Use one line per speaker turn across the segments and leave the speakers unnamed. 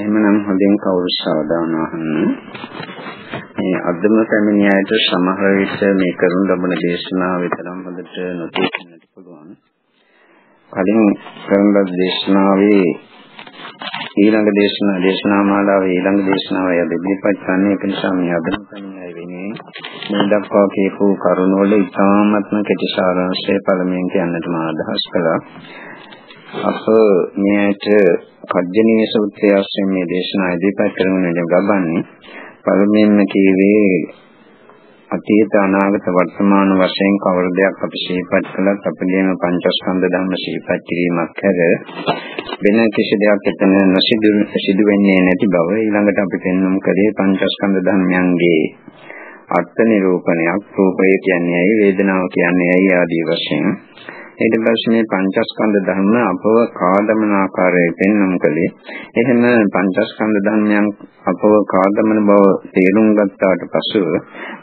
එහෙමනම් හොඳින් කවුරු සාදාන අහන්න. මේ අදම පැමිණියාට සමහර විට මේ කරුණ ලබන දේශනාව විතරම හොඳට නොතේරෙන්නට පුළුවන්. කලින් කරන දේශනාවේ ඊළඟ දේශනා මාලාවේ ඊළඟ දේශනාවයි අද ඉදිරිපත් කරන්නේ. ඒක නිසා මේ අදම පැමිණියායි වෙන්නේ මේ දක්වා කියපු කරුණ වල ඉතාමත්ම කෙටි සාරාංශය පළමුවෙන් කියන්නට මා අදහස් කළා. අප මේට කජ්ජනීය සූත්‍රය ආශ්‍රයෙන් මේ දේශනාව ඉදිරිපත් කරගෙන ගබන්නේ පළමුවෙන්ම කීවේ අතීත අනාගත වර්තමාන වශයෙන් කවර දෙයක් අපි සිහිපත් කළත් අපිටම පංචස්කන්ධ ධර්ම සිහිපත් කිරීමක් හැර වෙන කිසි දෙයක් එතන සිදු වෙන්නේ නැති බව ඊළඟට අපි පෙන්වමු කලේ පංචස්කන්ධ ධර්මයන්ගේ අර්ථ නිරූපණයක්. රූපය කියන්නේ ඇයි, වේදනාව කියන්නේ ඇයි ආදී වශයෙන් ඊට පස්සේ මේ පංචස්කන්ධ ධර්ම අපව කාදමන ආකාරයෙන් පෙන්වමු කලේ. එහෙම පංචස්කන්ධ ධර්මයන් අපව කාදමන බව තේරුම් ගත්තාට පසුව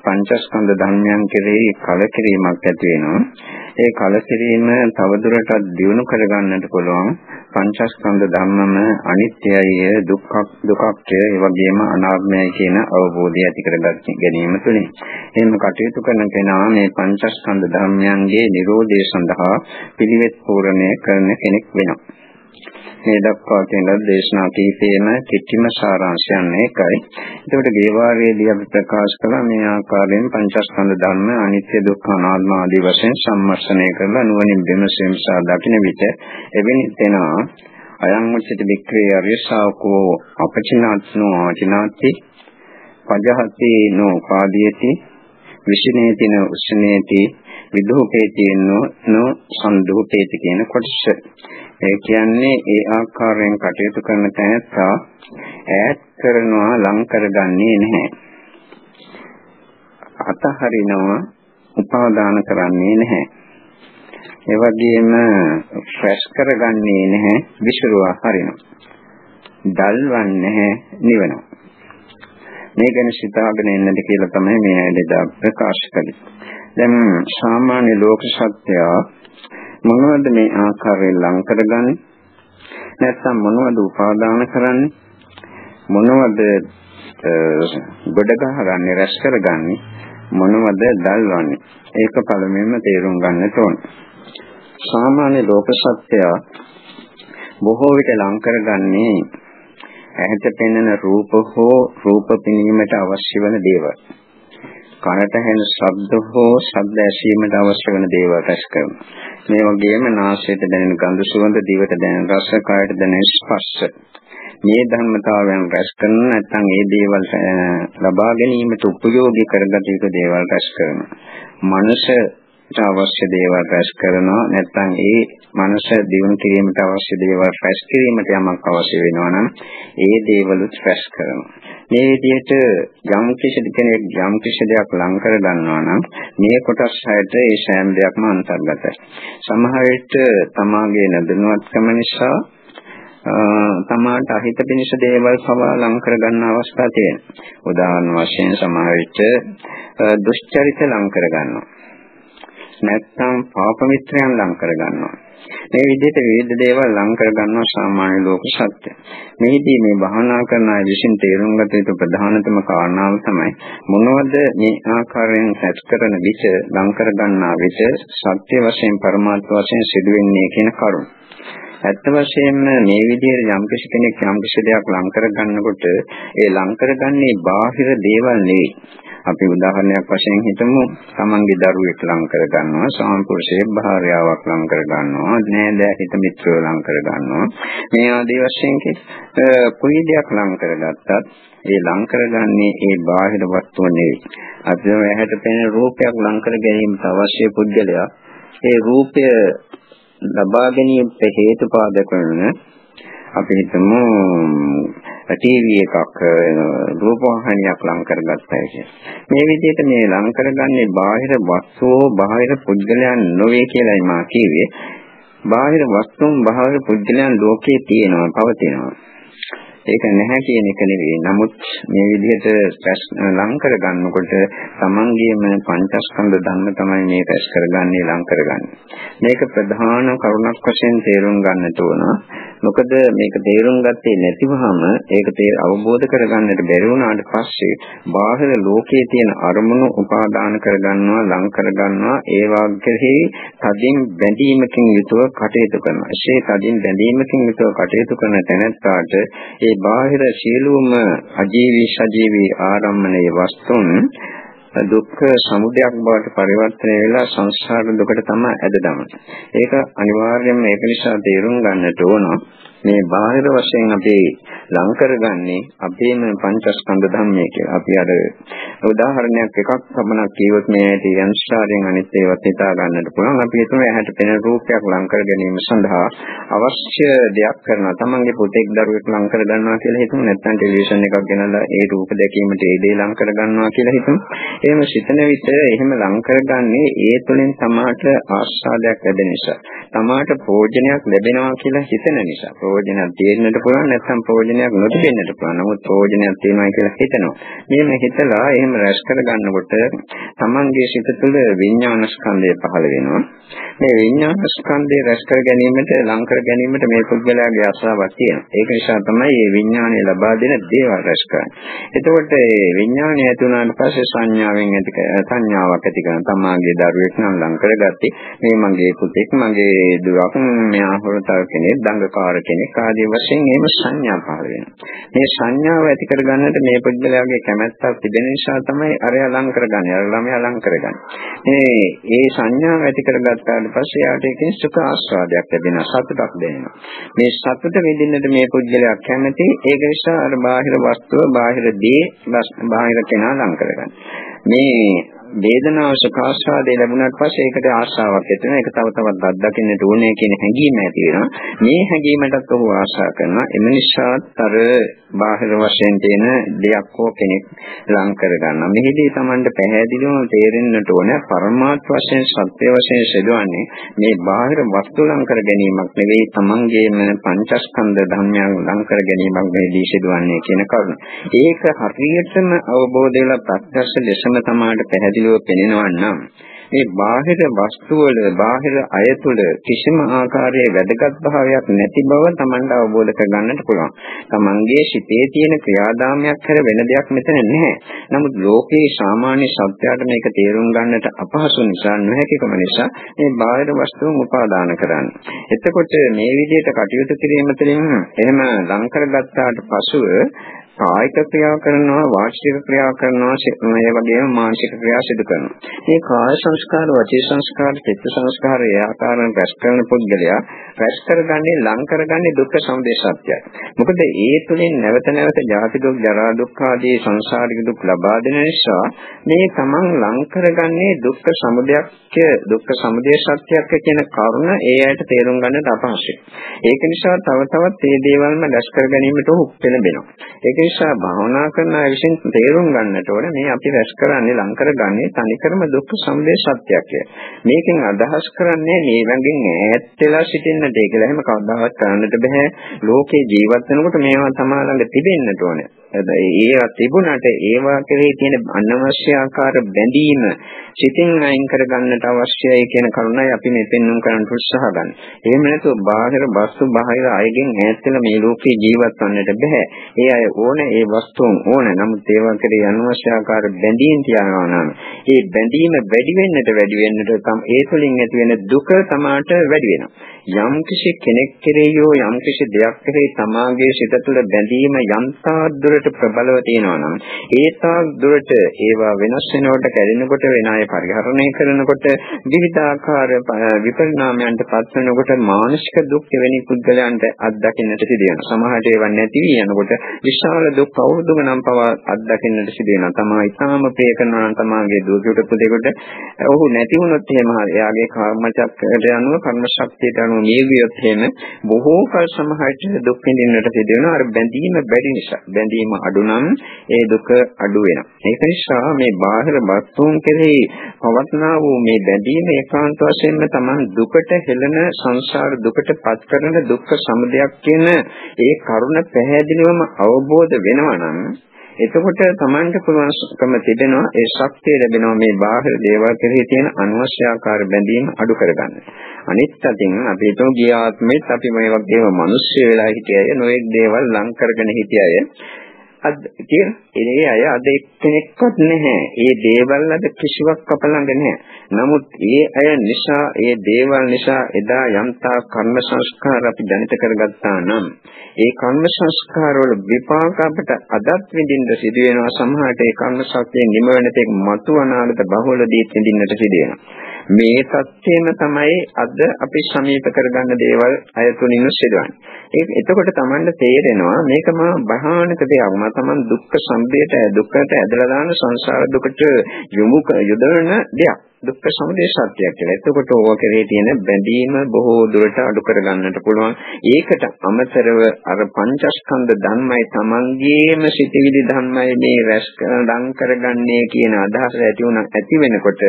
පංචස්කන්ධ ධර්මයන් කෙරෙහි කලකිරීමක් ඇති වෙනවා. ඒ කලකිරීම තවදුරටත් දියුණු කරගන්නට පුළුවන්. පංචස්කන්ධ ධර්මම අනිත්‍යයි, දුක්ඛය, ඒ වගේම අනාත්මයි කියන අවබෝධය ඇති කරගන්න ගැනීම තුළින් එහෙම කටයුතු කරන කෙනා මේ පංචස්කන්ධ ධර්මයන්ගේ නිරෝධය සඳහා පිළිවෙත් පූර්ණය කරන කෙනෙක් වෙනවා. මේ දක්වා තියෙන දේශනා කීපේම කිච්චිම සාරාංශයන් මේකයි. ඒකට දේවාලයේදී අපි ප්‍රකාශ කළා මේ ආකාරයෙන් පංචස්කන්ධ ධර්ම අනිත්‍ය දුක්ඛ අනාත්ම ආදී වශයෙන් සම්මර්ෂණය කරලා නුවණින් විමසීම සහ දකින විට එවැනි තැනවා අයං උච්චති වික්‍රේ අරියසාවකෝ අපචිනාත්නෝ ආචිනාති පජහති නෝ පාදීයති විසිනේතින උස්සනේති විදෝපේති නෝ සම්දෝපේති කියන කොටස. ඒ කියන්නේ ඒ ආකාරයෙන් කටයුතු කරන තැනත්තා ඈත් කරනවා, ලං කරගන්නේ නැහැ. අතහරිනවා, උපාදාන කරන්නේ නැහැ. ඒ වගේම ෆ්‍රෙෂ් කරගන්නේ නැහැ, විසිරුවා හරිනවා. දල්වන්නේ නැහැ, නිවනවා. මේ ගැන සිතාගෙන ඉන්නද කියලා තමයි මේ ඇයිද ප්‍රකාශ කළේ. දැන් සාමාන්‍ය ලෝක සත්‍යය මොනවද මේ ආකාරයෙන් ලං කරගන්නේ? නැත්නම් මොනවද උපාදාන කරන්නේ? මොනවද ගොඩ ගහගන්නේ, රැස් කරගන්නේ? මොනවද දල්වන්නේ? ඒක පළමුවෙන්ම තේරුම් ගන්නට ඕන. සාමාන්‍ය ලෝක සත්‍යය බොහෝ විට ලං කරගන්නේ ඇහැට පෙනෙන රූප හෝ රූප පෙනීමට අවශ්‍ය වන දේවල්. කනට ඇහෙන ශබ්ද හෝ ශබ්ද ඇසීමට අවශ්‍ය වන දේවල් රැස් කරනවා. මේ වගේම නාසයට දැනෙන ගඳ සුවඳ, දිවට දැනෙන රස, කායට දැනෙන ස්පර්ශ. මේ ධර්මතාවයන් රැස් කරන නැත්නම් ඒ දේවල් ලබා ගැනීමට උපයෝගී කරගත යුතු දේවල් රැස් කරනවා. මනසට අවශ්‍ය දේවල් රැස් කරනවා. නැත්නම් ඒ මනස දියුණු කිරීමට අවශ්‍ය දේවල් රැස් කිරීමට යමක් අවශ්‍ය වෙනවා නම් ඒ දේවලුත් රැස් කරනවා. මේ විදිහට යම් කිසි කෙනෙක් යම් කිසි දෙයක් ලං කර ගන්නවා නම් මේ කොටස් හයට ඒ සෑම දෙයක්ම අන්තර්ගතයි. සමහර විට තමාගේ නැදනුවත්කම නිසා තමාට අහිත පිණිස දේවල් පවා ලං කර ගන්න අවස්ථා තියෙනවා. උදාහරණ වශයෙන් සමහර විට දුෂ්චරිත ලං කර ගන්නවා. නැත්නම් පාප මිත්‍රයන් ලං කර ගන්නවා. මේ විදිහට විවිධ දේවල් ලං කර ගන්නවා සාමාන්‍ය ලෝක සත්‍ය. මේදී මේ භාවනා කරන අය විසින් තේරුම් ගත යුතු ප්‍රධානතම කාරණාව තමයි මොනවද මේ ආකාරයෙන් සැස් කරන විච ලං කර ගන්නා විච සත්‍ය වශයෙන් පරමාර්ථ වශයෙන් සිදුවෙන්නේ කියන කරුණ. ඇත්ත වශයෙන්ම මේ විදිහට යම් කිසි කෙනෙක් යම් කිසි දෙයක් ලං කර ගන්නකොට ඒ ලං කරගන්නේ බාහිර දේවල් නෙවෙයි. අපි උදාහරණයක් වශයෙන් හිතමු තමන්ගේ දරුවෙක් ලං කර ගන්නවා, සාම්පුරුෂයෙක් භාර්යාවක් ලං කර ගන්නවා, නෑදෑ හිත මිත්‍රයෝ ලං කර ගන්නවා. මේ ආදී වශයෙන් කොයි දෙයක් ලං කරගත්තත් ඒ ලං කරගන්නේ ඒ බාහිර වස්තුව නෙවෙයි. අපි ඇහැට පෙනෙන රූපයක් ලං කර ගැනීමට අවශ්‍ය පුද්ගලයා ඒ රූපය ලබා ගැනීමට හේතුපාදක වෙන අපි හිතමු ටීවී එකක් රූපවාහිනියක් ලං කරගත්තා කියන්නේ. මේ විදිහට මේ ලං කරගන්නේ බාහිර වස්තුව බාහිර පුද්ගලයන් නොවේ කියලායි මා කිව්වේ. බාහිර වස්තුන් බාහිර පුද්ගලයන් ලෝකයේ තියෙනවා, පවතිනවා. ඒක නැහැ කියන එක නෙවෙයි. නමුත් මේ විදිහට ලං කරගන්නකොට තමන්ගේම පංචස්කන්ධ ධර්ම තමයි මේ රැස් කරගන්නේ, ලං කරගන්නේ. මේක ප්‍රධාන කරුණක් වශයෙන් තේරුම් ගන්නට ඕන. මොකද මේක තේරුම් ගත්තේ නැතිවම ඒක අවබෝධ කරගන්නට බැරි වුණාට පස්සේ බාහිර ලෝකයේ තියෙන අරමුණු උපාදාන කරගන්නවා, ලං කරගන්නවා, ඒ වාග්ගෙහි තදින් බැඳීමකින් යුතුව කටයුතු කරනවා. ඒ තදින් බැඳීමකින් යුතුව කටයුතු කරන තැනැත්තාට ඒ බාහිර සියලුම අජීවී සජීවී ආරම්මණයේ වස්තුන් දුක්ඛ සමුදයක් බවට පරිවර්තනය වෙලා සංසාර දුකට තමයි ඇදදමන්නේ. ඒක අනිවාර්යයෙන්ම ඒක නිසා තේරුම් ගන්නට ඕන. මේ බාහිර වශයෙන් අපි ලං කරගන්නේ අපේම පංචස්කන්ධ ධර්මයේ කියලා. අපි අර උදාහරණයක් එකක් පමණක් කියවොත් මේ ඇටි යන්ත්‍රයෙන් අනිත් ඒවාත් හිතා ගන්නට පුළුවන්. අපි හිතමු ඇහැට පෙනෙන රූපයක් ලං කර ගැනීම සඳහා අවශ්‍ය දෙයක් කරනවා. තමන්ගේ පුතෙක් දරුවෙක් ලං කර ගන්නවා කියලා හිතමු. නැත්නම් ටෙලිවිෂන් එකක් ගෙනලා ඒ රූප දැකීමට ඒ දේ ලං කර ගන්නවා කියලා හිතමු. එහෙම සිතන විට එහෙම ලං කරගන්නේ ඒ තුළින් තමාට ආස්වාදයක් ලැබෙන නිසා. තමාට ප්‍රයෝජනයක් ලැබෙනවා කියලා හිතන නිසා. ප්‍රයෝජනයක් තියෙන්නට පුළුවන් නැත්නම් ප්‍රයෝජනයක් නොතිබෙන්නට පුළුවන්. නමුත් ප්‍රයෝජනයක් තියෙනවා කියලා හිතනවා. මේම හිතලා එහෙම රැස් කරගන්නකොට තමන්ගේ සිත තුළ විඥාන ස්කන්ධය පහළ වෙනවා. මේ විඥාන ස්කන්ධය රැස් කර ගැනීමට ලං කර ගැනීමට මේ පුද්ගලයාගේ ආශාවක් තියෙනවා. ඒක නිසා තමයි මේ විඥානය ලබා දෙන දේවල් රැස් කරන්නේ. එතකොට මේ විඥානය ඇති වුණාට පස්සේ සංඥාවක් ඇති කරන තමාගේ දරුවෙක් නම් ලං කරගත්තේ මේ මගේ පුතෙක්, මගේ දුවක්, මෙයා හොරතල් කෙනෙක්, දඟකාර කෙනෙක් ආදී වශයෙන් එහෙම සංඥා පහළ වෙනවා. මේ සංඥාව ඇති කරගන්නට මේ පුද්ගලයාගේ කැමැත්තක් තිබෙන නිසා තමයි අරයා ලං කරගන්නේ, අර ළමයා ලං කරගන්නේ. මේ සංඥාව ඇති කරගත්තාට පස්සේ යාට ඒකෙන් සුඛ ආස්වාදයක් ලැබෙනවා, සතුටක් දැනෙනවා. මේ සතුට විඳින්නට මේ පුද්ගලයා කැමති. ඒක නිසා අර බාහිර වස්තුව, බාහිර දේ, බාහිර කෙනා ලං කරගන්න. මේ වේදනාව සුඛාස්වාදේ ලැබුණාට පස්සේ ඒකට ආශාවක් ඇති වෙනවා. ඒක තව තවත් අත්දකින්නට ඕනේ කියන හැඟීම ඇති වෙනවා. මේ හැඟීමටත් ඔහු ආශා කරනවා. එම නිසා අර බාහිර වශයෙන් තියෙන දෙයක් හෝ කෙනෙක් ලං කරගන්නවා. මෙහිදී Tamanට පැහැදිලිවම තේරෙන්නට ඕනේ පරමාර්ථ වශයෙන් සත්‍ය වශයෙන් සිදුවන්නේ මේ බාහිර වස්තු ලං කර ගැනීමක් නෙවෙයි, Tamanගේම පංචස්කන්ධ ධර්මයන් ලං කර ගැනීමක් වෙදී සිදුවන්නේ කියන කරුණ. ඒක හරියටම අවබෝධ වෙලා ප්‍රත්‍යක්ෂ ලෙසම Tamanට පැහැදිලිව පෙනෙනවා නම් මේ බාහිර වස්තු වල බාහිර අය තුළ කිසිම ආකාරයේ වැදගත් භාවයක් නැති බව Tamanට අවබෝධ කරගන්නට පුළුවන්. Tamanගේ සිතේ තියෙන ක්‍රියාදාමයක් හැර වෙන දෙයක් මෙතන නැහැ. නමුත් ලෝකේ සාමාන්‍ය සත්‍යයට මේක තේරුම් ගන්නට අපහසු නිසා, නොහැකිකම නිසා මේ බාහිර වස්තුන් උපාදාන කරන්නේ. එතකොට මේ විදිහට කටයුතු කිරීම තුළින් එහෙම ලං කරගත්තාට පසුව කායික ක්‍රියා කරනවා, වාචික ක්‍රියා කරනවා, මේ වගේම මානසික ක්‍රියා සිදු කරනවා. මේ කාය සංස්කාර, වචී සංස්කාර, චිත්ත සංස්කාර ඒ ආකාරයෙන් රැස් කරන පුද්ගලයා රැස් කරගන්නේ ලං කරගන්නේ දුක්ඛ සමුදය සත්‍යයි. මොකද ඒ තුළින් නැවත නැවත ජාති දුක්, ජරා දුක් ආදී සංසාරික දුක් ලබා දෙන නිසා මේ තමන් ලං කරගන්නේ දුක්ඛ සමුදයක්, දුක්ඛ සමුදය සත්‍යයක් කියන කරුණ ඒ ඇයට තේරුම් ගන්නට අපහසුයි. ඒක නිසා තව තවත් මේ දේවල්ම රැස් කර ගැනීමට උත් පෙළඹෙනවා. ඒක නිසා භාවනා කරන අය විසින් තේරුම් ගන්නට ඕනේ මේ අපි රැස් කරන්නේ ලං කරගන්නේ තනිකරම දුක්ඛ සමුදය සත්‍යයක්. මේකෙන් අදහස් කරන්නේ මේ වගේ ඈත් වෙලා සිටින්නට කියලා. එහෙම කවදාවත් කරන්නට බෑ. ලෝකේ ජීවත් වෙනකොට මේවා තමා ළඟ තිබෙන්නට ඕනේ. ඒවා තිබුණාට ඒවා කෙරෙහි තියෙන අනවශ්‍ය ආකාර බැඳීම සිතින් අයින් කරගන්නට අවශ්‍යයි කියන කරුණයි අපි මේ පෙන්වන්න කරන්න උත්සාහ ගන්න. එහෙම නැතුව බාහිර වස්තු බාහිර අයගෙන් ඈත් වෙලා මේ ලෝකේ ජීවත් වන්නට බෑ. ඒ අය ඕනේ, ඒ වස්තුන් ඕනේ. නමුත් ඒවා කෙරෙහි අනවශ්‍ය ආකාර බැඳීම් තියනවා නම් ඒ බැඳීම වැඩි වෙන්නට ඒ තුළින් ඇති වෙන දුක තමාට වැඩි වෙනවා. යම් කිසි කෙනෙක් කෙරෙහිෝ යම් කිසි දෙයක් කෙරෙහි තමාගේ සිත තුළ බැඳීම යම් තාක් දුරට ප්‍රබලව තියෙනවා නම් ඒ තාක් දුරට ඒවා වෙනස් වෙනකොට, කැඩෙනකොට, වෙන අය පරිහරණය කරනකොට, විවිධාකාර විපරිණාමයන්ට පත් වෙනකොට මානසික දුක් වෙනි පුද්ගලයන්ට අත්දකින්නට සිදු වෙනවා. සමහරට ඒවා නැති යනකොට විශාල දුක් අවුරුදු ගණන් පවා අත්දකින්නට සිදු වෙනවා. තමා ඉතාම ප්‍රිය කරනවා නම් තමාගේ දුකට පුතේකට ඔහු නැති වුණොත් එහෙම එයාගේ කර්ම චක්‍රයට අනුව, කර්ම ශක්තියට අනුව මේ වියොත් එහෙම බොහෝ කල සමහරට දුක් විඳින්නට සිදු වෙනවා. අර බැඳීම වැඩි නිසා. බැඳීම අඩු නම් ඒ දුක අඩු වෙනවා. ඒක නිසා මේ බාහිර වස්තුන් කෙරෙහි පවත්නා වූ මේ බැඳීම ඒකාන්ත වශයෙන්ම Taman දුකට හෙළන, සංසාර දුකට පත් කරන දුක්ඛ සමුදයක් කියන ඒ කරුණ පැහැදිලිවම අවබෝධ වෙනවා නම් එතකොට Tamanට පුළුවන්කම තිබෙනවා ඒ ශක්තිය ලැබෙනවා මේ බාහිර දේවල් කෙරෙහි තියෙන අනවශ්‍ය ආකාර බැඳීම් අඩු කරගන්න. අනිත් අතින් අපි හිතමු ගිය ආත්මෙත් අපි මේ වගේම මිනිස්සු වෙලා හිටියය නොඑක් දේවල් ලං කරගෙන හිටියය. ඒ අය අද එක්කෙනෙක්වත් නැහැ. ඒ දේවල් අද කිසිවක් අප ළඟ නැහැ. නමුත් ඒ අය නිසා ඒ දේවල් නිසා එදා යම්තා කර්ම සංස්කාර අපි ජනිත කරගත්තා නම් ඒ කර්ම සංස්කාර වල විපාක අපට අදත් විඳින්න සිදු වෙනවා. සමහරට ඒ කර්ම ශක්තිය නිම වෙන තෙක් මතු අනාගත බහුල දී විඳින්නට සිදු වෙනවා. මේ தත්ත්වයම තමයි අද අපි සමීප කරගන්න දේවල් අයතුලින් සිදුවන්නේ. එතකොට Tamanට තේරෙනවා මේක මා භයානක දෙයක්. මා Taman දුක්ඛ සමුදයට දුක්ඛට ඇදලා දාන සංසාර දුකට යොමු යොදවන දෙයක්. දුක්ඛ සමුදය සත්‍යයක් කියලා. එතකොට ඕවා කෙරේ තියෙන බැඳීම බොහෝ දුරට අඩු කරගන්නට පුළුවන්. ඒකට අමතරව අර පංචස්කන්ධ ධර්මයි Tamanගේම සිතිවිලි ධර්මයි මේ රැස් කරන් කරගන්නේ කියන අදහස ඇති වෙනකොට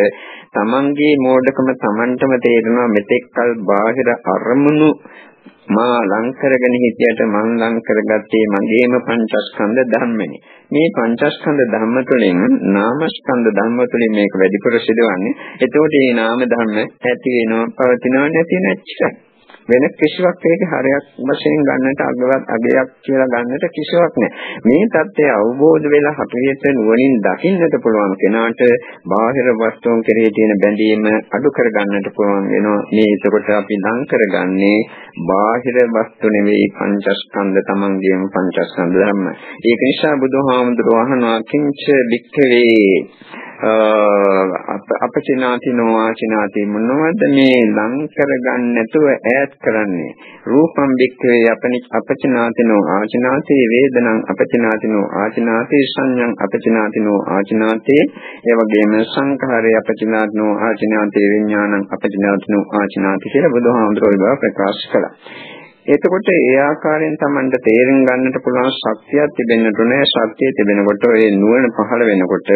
Tamanගේ මෝඩකම Tamanටම තේරෙනවා. මෙතෙක්කල් බාහිර අරමුණු මා ලං කරගෙන හිටියට මං ලං කරගත්තේ මගේම පංචස්කන්ධ ධර්මනේ. මේ පංචස්කන්ධ ධර්ම තුළින් නාමස්කන්ධ ධර්ම තුළින් මේක වැඩිපුර සිදුවන්නේ. එතකොට මේ නාම ධර්ම ඇති වෙනවා පවතිනවා නැති වෙනවා. වෙන කිසිවක් ඒක හරයක් වශයෙන් ගන්නට අගයක් කියලා ගන්නට කිසිවක් නැහැ. මේ தත්ත්වය අවබෝධ වෙලා හරියට නුවණින් දකින්නට පුළුවන් කෙනාට බාහිර වස්තුන් කෙරෙහි තියෙන බැඳීම අඩු කර ගන්නට පුළුවන් වෙනවා. මේ එතකොට අපි ලං කරගන්නේ බාහිර වස්තු නෙවෙයි පංචස්කන්ධ තමන්ගේම පංචස්කන්ධ ධර්ම. ඒක නිසා බුදුහාමුදුරුවෝ අහනවා කිංච වික්ඛවේ අපචිනාතිනෝ ආචිනාති මොනවද මේ ලං කරගන්න නැතුව ඈත් කරන්නේ? රූපම් වික්ඛවේ අපචිනාතිනෝ ආචිනාති වේදනං අපචිනාතිනෝ ආචිනාති සංඤං අපචිනාතිනෝ ආචිනාති ඒ වගේම සංඛාරය අපචිනාතිනෝ ආචිනාති විඥානං අපචිනාතිනෝ ආචිනාති කියලා බුදුහාමුදුරුවෝ ප්‍රකාශ කළා. එතකොට ඒ ආකාරයෙන් Tamanට තේරුම් ගන්නට පුළුවන් ශක්තියක් තිබෙන්නට ඕනේ. ශක්තිය තිබෙනකොට ඒ නුවණ පහළ වෙනකොට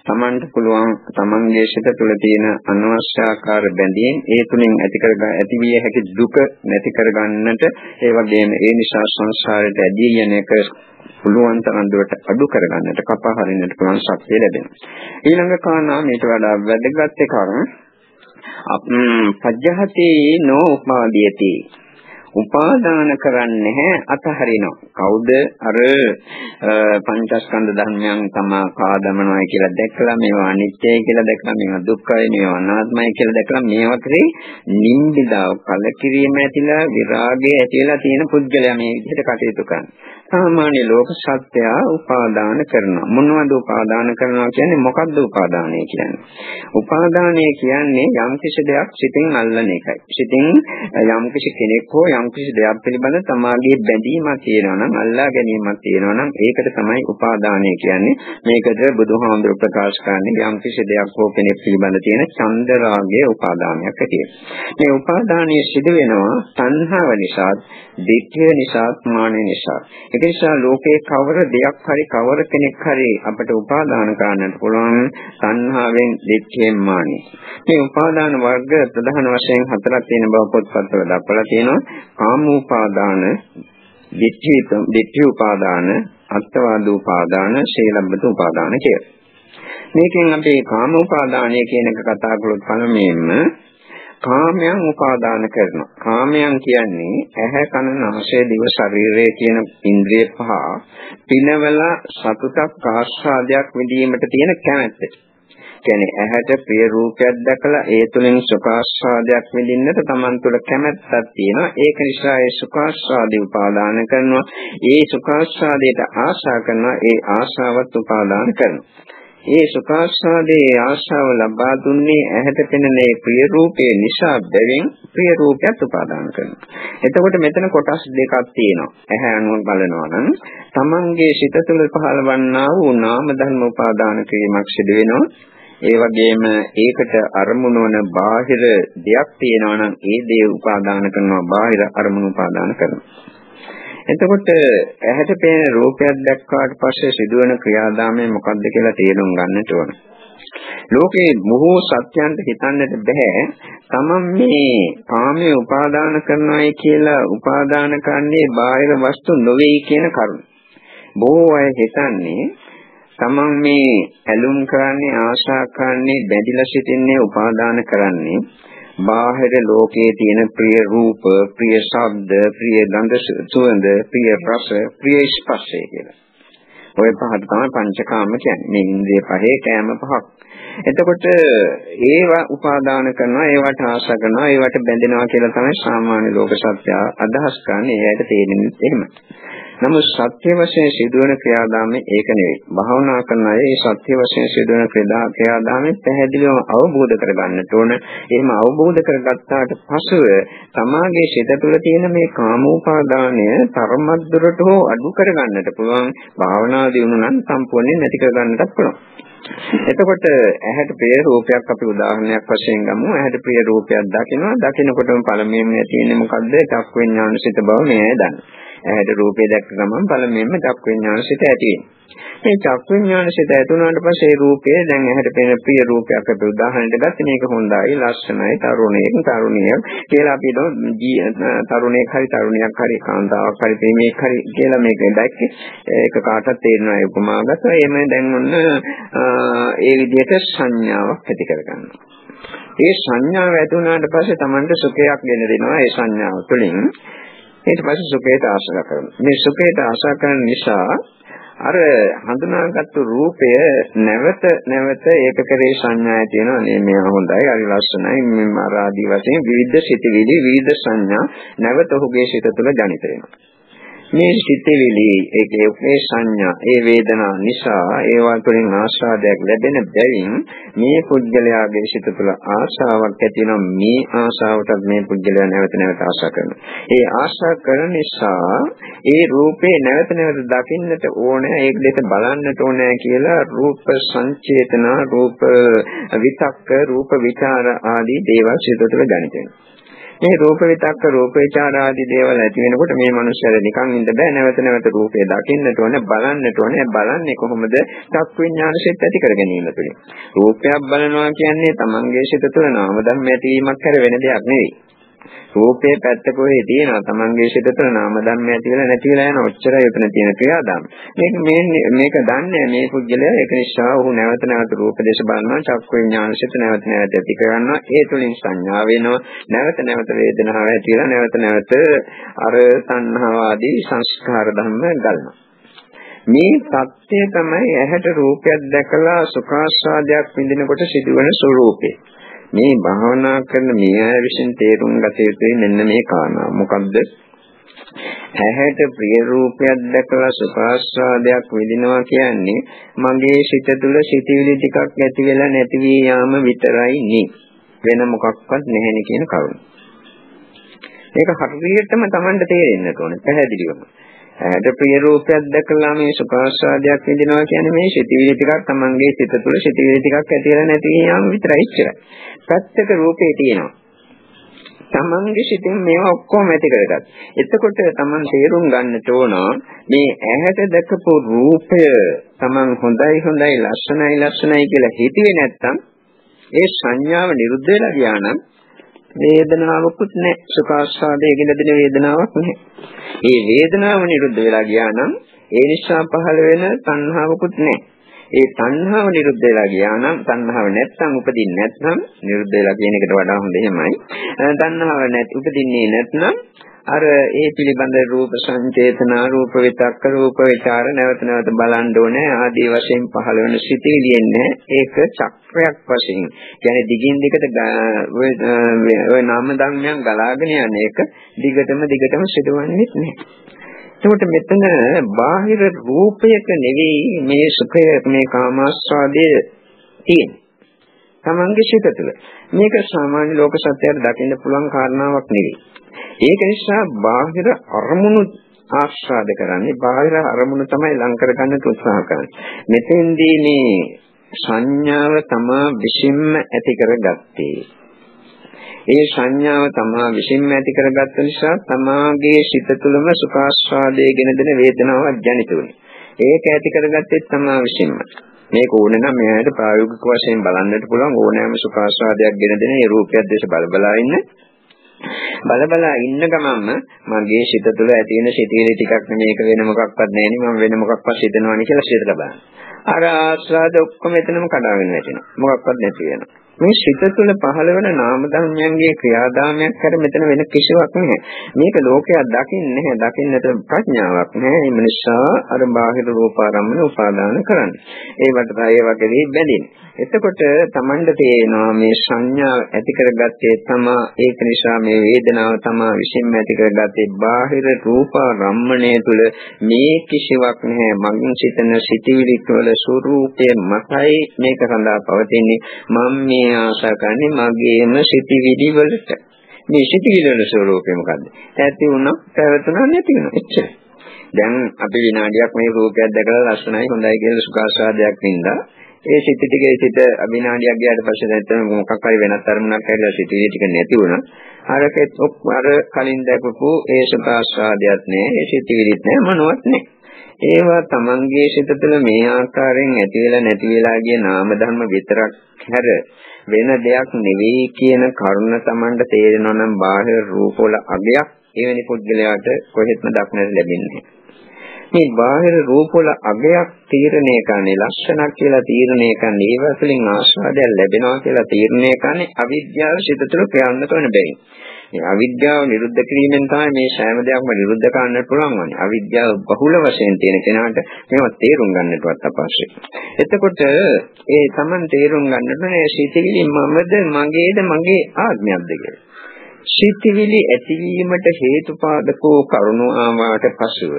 Tamanට පුළුවන් Tamanගේ සිත තුළ තියෙන අනවශ්‍ය ආකාර බැඳීම් ඒ තුලින් ඇතිවිය හැකි දුක නැති කර ගන්නට, ඒ වගේම ඒ නිසා සංසාරයට ඇදී යන එක පුළුවන් තරම් දුරට අඩු කර ගන්නට, කපා හරින්නට පුළුවන් ශක්තිය ලැබෙනවා. ඊළඟ කාරණා මේට වඩා වැදගත් එකක් පජ්ජහති නෝ උපාදීයති. උපාදාන කරන්නේ අතහරිනවා. කවුද? අර පංචස්කන්ධ ධර්මයන් තමා කාදමනවායි කියලා දැක්කලා මේවා අනිත්‍යයි කියලා දැක්කලා මේවා දුක්ඛයි මේවා අනාත්මයි කියලා දැක්කලා මේවා කරේ නින්දිදාව කලකිරීම ඇතිලා විරාගය ඇතිලා තියෙන පුද්ගලයා මේ විදිහට කටයුතු කරනවා. සාමාන්‍ය ලෝක සත්‍යය උපාදාන කරනවා. මොනවද උපාදාන කරනවා කියන්නේ? මොකද්ද උපාදානය කියන්නේ? උපාදානය කියන්නේ යම් කිසි දෙයක් සිතින් අල්ලන එකයි. සිතින් යම් කිසි කෙනෙක් හෝ යම් කිසි දෙයක් පිළිබඳ තමාගේ බැඳීමක් තියෙනවා නම්, අල්ලා ගැනීමක් තියෙනවා නම් ඒකට තමයි උපාදානය කියන්නේ. මේකට බුදුහාමුදුරු ප්‍රකාශ කරන්නේ යම් කිසි දෙයක් හෝ කෙනෙක් පිළිබඳ තියෙන චන්දරාගයේ උපාදානයක් ඇටියෙ. මේ උපාදානය සිදු වෙනවා තණ්හාව නිසා, ditthිය නිසා, මානෙ නිසා. ඒ නිසා ලෝකේ කවර දෙයක් හරි කවර කෙනෙක් හරි අපට උපාදාන කරන්නට පුළුවන් තණ්හාවෙන්, ditthියෙන්, මානෙ. මේ උපාදාන වර්ග ප්‍රධාන වශයෙන් හතරක් තියෙන බව පොත්පත්වල දක්වලා තියෙනවා. කාම උපාදාන, ditthි උපාදාන, අත්වාද උපාදාන, සීලබ්බත උපාදාන කියලා. මේකෙන් අපි කාම උපාදානය කියන එක කතා කළොත් පළමුවෙන්ම කාමයන් උපාදාන කරනවා. කාමයන් කියන්නේ ඇහැ, කන, නාසය, දිව, ශරීරය කියන ඉන්ද්‍රිය පහ පිනවල සතුටක් ආස්වාදයක් විඳීමට තියෙන කැමැත්ත. කියන්නේ ඇහැට ප්‍රිය රූපයක් දැකලා ඒ තුලින් සුඛාස්වාදයක් විඳින්නට Taman තුල කැමැත්තක් තියෙනවා. ඒක නිසා ඒ සුඛාස්වාදේ උපාදාන කරනවා. ඒ සුඛාස්වාදයට ආශා කරනවා. ඒ ආශාවත් උපාදාන කරනවා. ඒ සුඛාස්වාදයේ ආශාව ලබා දුන්නේ ඇහැට පෙනෙන ඒ ප්‍රිය රූපේ නිසා බැවින් ප්‍රිය රූපයත් උපාදාන කරනවා. එතකොට මෙතන කොටස් දෙකක් තියෙනවා. ඇහැ අනුව බලනවා නම් Tamanගේ සිත තුළ පහළවන්නා වූ නාම ධර්ම උපාදාන කිරීමක් සිදු වෙනවා. ඒ වගේම ඒකට අරමුණ වන බාහිර දෙයක් තියෙනවා නම් ඒ දේ උපාදාන කරනවා. බාහිර අරමුණු උපාදාන කරනවා. එතකොට ඇහැට පෙනෙන රූපයක් දැක්කාට පස්සේ සිදුවන ක්‍රියාදාමය මොකක්ද කියලා තේරුම් ගන්නට ඕන. ලෝකේ බොහෝ සත්‍යයන්ට හිතන්නට බෑ තමන් මේ කාමයේ උපාදාන කරනවායි කියලා උපාදාන කරන්නේ බාහිර වස්තු නොවේ කියන කරුණ. බොහෝ අය හිතන්නේ තමන් මේ ඇලුම් කරන්නේ ආශා කරන්නේ බැඳිලා සිටින්නේ උපාදාන කරන්නේ බාහිර ලෝකයේ තියෙන ප්‍රිය රූප, ප්‍රිය ශබ්ද, ප්‍රිය ගන්ධ සුවඳ, ප්‍රිය රස, ප්‍රිය ස්පර්ශය කියලා. ඔය පහට තමයි පංචකාම කියන්නේ. මේ ඉන්ද්‍රිය පහේ කෑම පහක්. එතකොට ඒවා උපාදාන කරනවා, ඒවට ආශා කරනවා, ඒවට බැඳෙනවා කියලා තමයි සාමාන්‍ය ලෝක සත්‍ය අදහස් කරන්නේ. ඒකට තේරෙන්නේ එහෙම. නමුත් සත්‍ය වශයෙන් සිදුවන ක්‍රියාදාමයේ ඒක නෙවෙයි. භාවනා කරන අය මේ සත්‍ය වශයෙන් සිදුවන ක්‍රියාදාමයේ පැහැදිලිවම අවබෝධ කරගන්නට ඕන. එහෙම අවබෝධ කරගත්තාට පසුව තමාගේ සිත තුළ තියෙන මේ කාමෝපාදානය තරමද්දුරට හෝ අඩු කරගන්නට පුළුවන්. භාවනා දියුණු නම් සම්පූර්ණයෙන් නැති කරගන්නට පුළුවන්. එතකොට ඇහැට ප්‍රිය රූපයක් අපි උදාහරණයක් වශයෙන් ගමු. ඇහැට ප්‍රිය රූපයක් දකිනවා. දකිනකොටම පළමුවෙන්ම තියෙන්නේ මොකද්ද? චක්කු විඤ්ඤාණ සිත බව මෙයයි දන්නේ. ඇහැට රූපය දැක්ක ගමන් පළමුවෙන්ම චක්කු විඤ්ඤාණ සිත ඇති වෙනවා. මේ චක්කු විඤ්ඤාණ සිත ඇති වුණාට පස්සේ ඒ රූපය දැන් ඇහැට පෙනෙන ප්‍රිය රූපයක් අපි උදාහරණයක් ගත්තා. මේක හොඳයි, ලස්සනයි, තරුණයෙක් කියලා අපි තරුණයෙක් හරි තරුණියක් හරි කාන්තාවක් හරි ප්‍රේමියෙක් හරි කියලා මේක දැක්කේ. ඒක කාටවත් තේරෙනවා ඒ උපමාවකට. එහෙම දැන් ඔන්න ඒ විදිහට සංඥාවක් ඇති කරගන්නවා. ඒ සංඥාව ඇති වුණාට පස්සේ Tamanට සුඛයක් ගෙන දෙනවා ඒ සංඥාව තුළින්. ඊට පස්සේ සුඛයට ආශා කරනවා. මේ සුඛයට ආශා කරන නිසා අර හඳුනාගත්තු රූපය නැවත ඒක කරේ සංඥාය තියෙනවා. මේ හොඳයි, හරි ලස්සනයි, මේ ආදී වශයෙන් විවිධ සිතිවිලි, විවිධ සංඥා නැවත ඔහුගේ සිත තුළ ජනිත වෙනවා. මේ සිතිවිලි, ඒ සංඥා, ඒ වේදනා නිසා ඒවා තුළින් ආශාදයක් ලැබෙන බැවින් මේ පුද්ගලයාගේ සිත තුළ ආශාවක් ඇති වෙනවා. මේ ආශාවටත් මේ පුද්ගලයා නැවත ආශා කරනවා. ඒ ආශා කරන නිසා ඒ රූපේ නැවත දකින්නට ඕනේ, ඒක දෙක බලන්නට ඕනේ කියලා රූප සංචේතන, රූප විතක්ක, රූප විචාර ආදී දේවල් සිත තුළ ජනිත වෙනවා. මේ රූප විතක්ක, රූප විචාර ආදී දේවල් ඇති වෙනකොට මේ මනුස්සයර නිකන් ඉඳ බෑ. නැවත රූපේ දකින්නට ඕනේ, බලන්නට ඕනේ. බලන්නේ කොහොමද? චක්කු විඤ්ඤාණ සිත් ඇති කර ගැනීම තුළින්. රූපයක් බලනවා කියන්නේ තමන්ගේ සිත තුළ නාම ධර්ම ඇතිවීමක් කර වෙන දෙයක් නෙවෙයි. රූපේ පැත්ත කොහේ තියෙනවා? තමන්ගේ සිත තුළ නාම ධර්ම ඇති වෙලා නැති වෙලා යන ඔච්චරයි උතන තියෙන ක්‍රියාදාම. මේක දන්නේ මේ පුද්ගලයා. ඒක නිසා ඔහු නැවත රූප දේශ බලනවා. චක්කු විඤ්ඤාණ සිත් නැවත ඇති කරගන්නවා. ඒ තුළින් සංඥා වෙනවා. නැවත වේදනාව ඇති වෙලා නැවත අර තණ්හාව ආදී සංස්කාර ධර්ම ගන්නවා. මේ සත්‍ය තමයි ඇහැට රූපයක් දැකලා සුඛාස්වාදයක් විඳිනකොට සිදුවන ස්වરૂපේ. මේ භාවනා කරන මේ අය විසින් තේරුම් ගත යුතුයි මෙන්න මේ කාරණා. මොකද්ද? ඇහැට ප්‍රිය රූපයක් දැකලා සුඛාස්වාදයක් විඳිනවා කියන්නේ මගේ සිත තුළ සිතිවිලි ටිකක් ඇති වෙලා නැති වී යාම විතරයි නේ. වෙන මොකක්වත් නැහැ කියන කරුණ. මේක හරියටම Tamanට තේරෙන්න ඕනේ පැහැදිලිවම. ඇහැට ප්‍රිය රූපයක් දැකලා මේ සුඛාස්වාදයක් විඳිනවා කියන්නේ මේ සිතිවිලි ටිකක් Tamanගේ සිත තුළ සිතිවිලි ටිකක් ඇති වෙලා නැති වී යාම විතරයි ඉච්චරයි. පැත්තක රූපේ තියෙනවා. තමන්ගේ සිතින් මේවා ඔක්කොම ඇති කරගත්තා. එතකොට තමන් තේරුම් ගන්නට ඕන මේ ඇහැට දැකපු රූපය තමන් හොඳයි ලස්සනයි කියලා හිතුවේ නැත්තම් ඒ සංඥාව නිරුද්ධ වෙලා ගියා නම් වේදනාවකුත් නැහැ. සුඛාස්වාදයේ ගෙන වේදනාවක් නැහැ. ඒ වේදනාව නිරුද්ධ වෙලා ගියා නම් ඒ නිසා පහළ වෙන තණ්හාවකුත් නැහැ. ඒ තණ්හාව නිරුද්ධ වෙලා ගියා නම් තණ්හාව නැත්නම් උපදින්නේ නැත්නම් නිරුද්ධ වෙලා කියන එකට වඩා හොඳ එහෙමයි. තණ්හාව උපදින්නේ නැත්නම් අර ඒ පිළිබඳ රූප සංචේතන, රූප විතක්ක, රූප විචාර නැවත බලන්න ඕනේ. ආදී වශයෙන් පහළ වෙන සිතිවිලියන්නේ ඒක චක්‍රයක් වශයෙන්. කියන්නේ දිගින් දිගට ඔය නාම ධර්මයන් ගලාගෙන යන එක දිගටම සිදුවන්නේ නැහැ. එතකොට මෙතන බාහිර රූපයක නෙවෙයි මේ සුඛය, මේ කාමාස්වාදයේ තියෙන්නේ. තමන්ගේ සිත තුළ. මේක සාමාන්‍ය ලෝක සත්‍යයට දකින්න පුළුවන් කාරණාවක් නෙවෙයි. ඒක නිසා බාහිර අරමුණු ආස්වාද කරන්නේ, බාහිර අරමුණු තමයි ලං කර ගන්න උත්සාහ කරන්නේ. මෙතෙන්දී මේ සංඥාව තමා විසින්ම ඇති කරගත්තේ. ඒ සංඥාව තමා විසින්ම ඇති කරගත්ත නිසා තමාගේ සිත තුළම සුඛාස්වාදයේ ගෙන දෙන වේදනාවක් ජනිත වෙනවා. ඒක ඇති කරගත්තේ තමා විසින්ම. මේක ඕනේ නම් මෙයාට ප්‍රායෝගික වශයෙන් බලන්නට පුළුවන්. ඕනෑම සුඛාස්වාදයක් ගෙන දෙන ඒ රූපයක් දැස බල බලා ඉන්න බල ඉන්න ගමන්ම මගේ සිත තුළ ඇති වෙන සිතිවිලි ටිකක් මේක වෙන මොකක්වත් නැහැ නේ මම වෙන මොකක්වත් හිතනවානේ කියලා සිතලා බලන්න. අර ආස්වාද ඔක්කොම එතනම කඩාගෙන වැටෙනවා. මොකක්වත් නැති වෙනවා. මේ සිත තුළ පහළ වෙන නාම ධර්මයන්ගේ ක්‍රියාදාමයක් හැර මෙතන වෙන කිසිවක් නැහැ. මේක ලෝකයක් දකින්නේ නැහැ. දකින්නට ප්‍රඥාවක් නැහැ. ඒ නිසා අර බාහිර රූපාරම්මන උපාදාන කරන්නේ. ඒවට ඒ වගේ බැඳින්නේ. එතකොට Tamanට තේරෙනවා මේ සංඥා ඇති කරගත්තේ තමා ඒක නිසා මේ වේදනාව තමා විසින්ම ඇති කරගත්තේ බාහිර රූපාරම්මණය තුළ මේ කිසිවක් නැහැ. මගින් සිතන සිතිවිලි වල ස්වરૂපය මතයි මේක සඳහා පවතින්නේ. මම මේ ආශා කරන්නේ මගේම සිතිවිලි වලට. මේ සිතිවිලි වල ස්වરૂපය මොකද්ද? ඇති වුණා, පැවතුණා, නැති වුණා. එච්චරයි. දැන් අපි විනාඩියක් මේ රූපයක් දැකලා ලස්සනයි හොඳයි කියලා සුඛාස්වාදයක් වින්දා. ඒ සිත ටිකේ සිට විනාඩියක් ගියාට පස්සේ නැත්නම් මොකක් හරි වෙනත් අරමුණක් ඇවිල්ලා සිතිවිලි ටික නැති වුණා. අර කලින් දැකපු ඒ සුඛාස්වාදයක් නෑ, ඒ සිතිවිලිත් නෑ, මොනවත් නෑ. ඒවා තමන්ගේ සිත තුළ මේ ආකාරයෙන් ඇති වෙලා නැති වෙලා ගිය නාම ධර්ම විතරක් හැර වෙන දෙයක් නෙවෙයි කියන කරුණ තමන්ට තේරෙනවා නම් බාහිර රූපවල අගයක් එවැනි පුද්ගලයාට කොහෙත්ම දක්නට ලැබෙන්නේ නැහැ. මේ බාහිර රූපවල අගයක් තීරණය කරන්නේ ලක්ෂණක් කියලා තීරණය කරන්නේ ඒවා තුළින් ආස්වාදයක් ලැබෙනවා කියලා තීරණය කරන්නේ අවිද්‍යාව සිත තුළ ක්‍රියාත්මක වෙන බැවින්. මේ අවිද්‍යාව නිරුද්ධ කිරීමෙන් තමයි මේ සෑම දෙයක්ම නිරුද්ධ කරන්නට පුළුවන් වන්නේ. අවිද්‍යාව බහුල වශයෙන් තියෙන කෙනාට මේවා තේරුම් ගන්නටවත් අපහසුයි. එතකොට ඒ Taman තේරුම් ගන්නට මේ සිතිවිලි මමද මගේද මගේ ආත්මයක්ද කියලා. සිතිවිලි ඇතිවීමට හේතුපාදකෝ කරුණු ආවාට පසුව